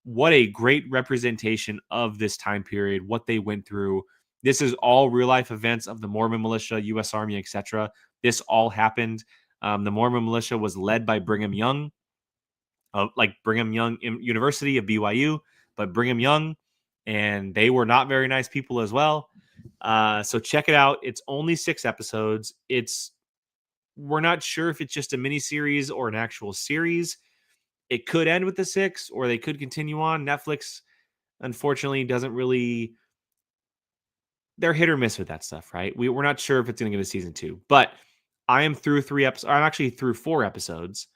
what a great representation of this time period, what they went through. This is all real life events of the Mormon militia, U.S. Army, etc. This all happened. The Mormon militia was led by Brigham Young, like Brigham Young University of BYU, but Brigham Young, and they were not very nice people as well. So check it out. It's only 6 episodes. We're not sure if it's just a mini series or an actual series. It could end with the 6, or they could continue on. Netflix, unfortunately, doesn't really. They're hit or miss with that stuff, right? We're not sure if it's going to get a season 2, but I am through 3 episodes. I'm actually through 4 episodes,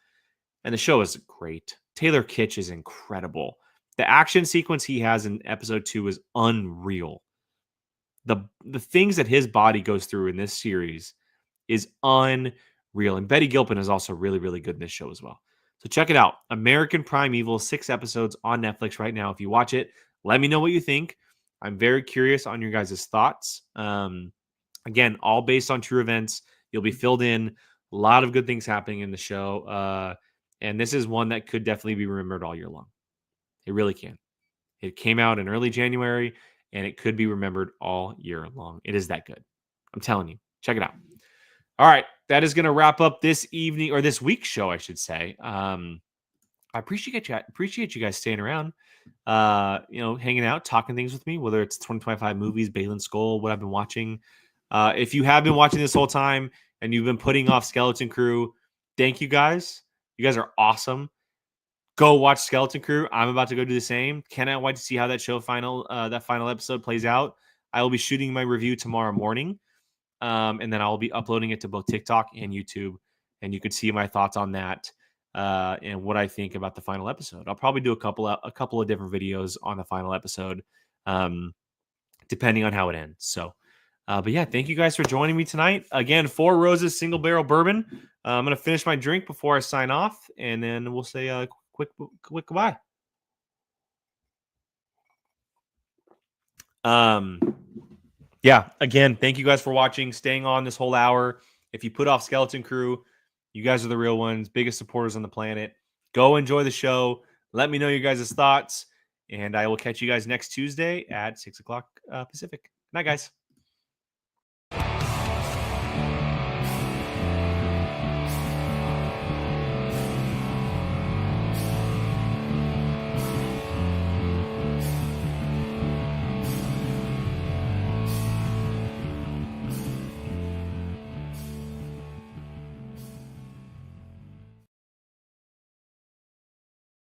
and the show is great. Taylor Kitsch is incredible. The action sequence he has in episode 2 is unreal. The things that his body goes through in this series is unreal. And Betty Gilpin is also really, really good in this show as well. So check it out. American Primeval, 6 episodes on Netflix right now. If you watch it, let me know what you think. I'm very curious on your guys' thoughts. Again, all based on true events. You'll be filled in. A lot of good things happening in the show. And this is one that could definitely be remembered all year long. It really can. It came out in early January, and it could be remembered all year long. It is that good. I'm telling you. Check it out. All right. That is going to wrap up this evening, or this week's show, I should say. I appreciate you guys staying around, hanging out, talking things with me, whether it's 2025 movies, Balin Skull, what I've been watching. If you have been watching this whole time and you've been putting off Skeleton Crew, thank you guys. You guys are awesome. Go watch Skeleton Crew. I'm about to go do the same. Cannot wait to see how that final episode plays out. I will be shooting my review tomorrow morning. And then I'll be uploading it to both TikTok and YouTube, and you can see my thoughts on that and what I think about the final episode. I'll probably do a couple of different videos on the final episode, depending on how it ends. So, but yeah, thank you guys for joining me tonight. Again, 4 Roses single barrel bourbon. I'm gonna finish my drink before I sign off, and then we'll say a quick goodbye. Yeah, again, thank you guys for watching, staying on this whole hour. If you put off Skeleton Crew, you guys are the real ones, biggest supporters on the planet. Go enjoy the show. Let me know your guys' thoughts, and I will catch you guys next Tuesday at 6 o'clock Pacific. Good night, guys.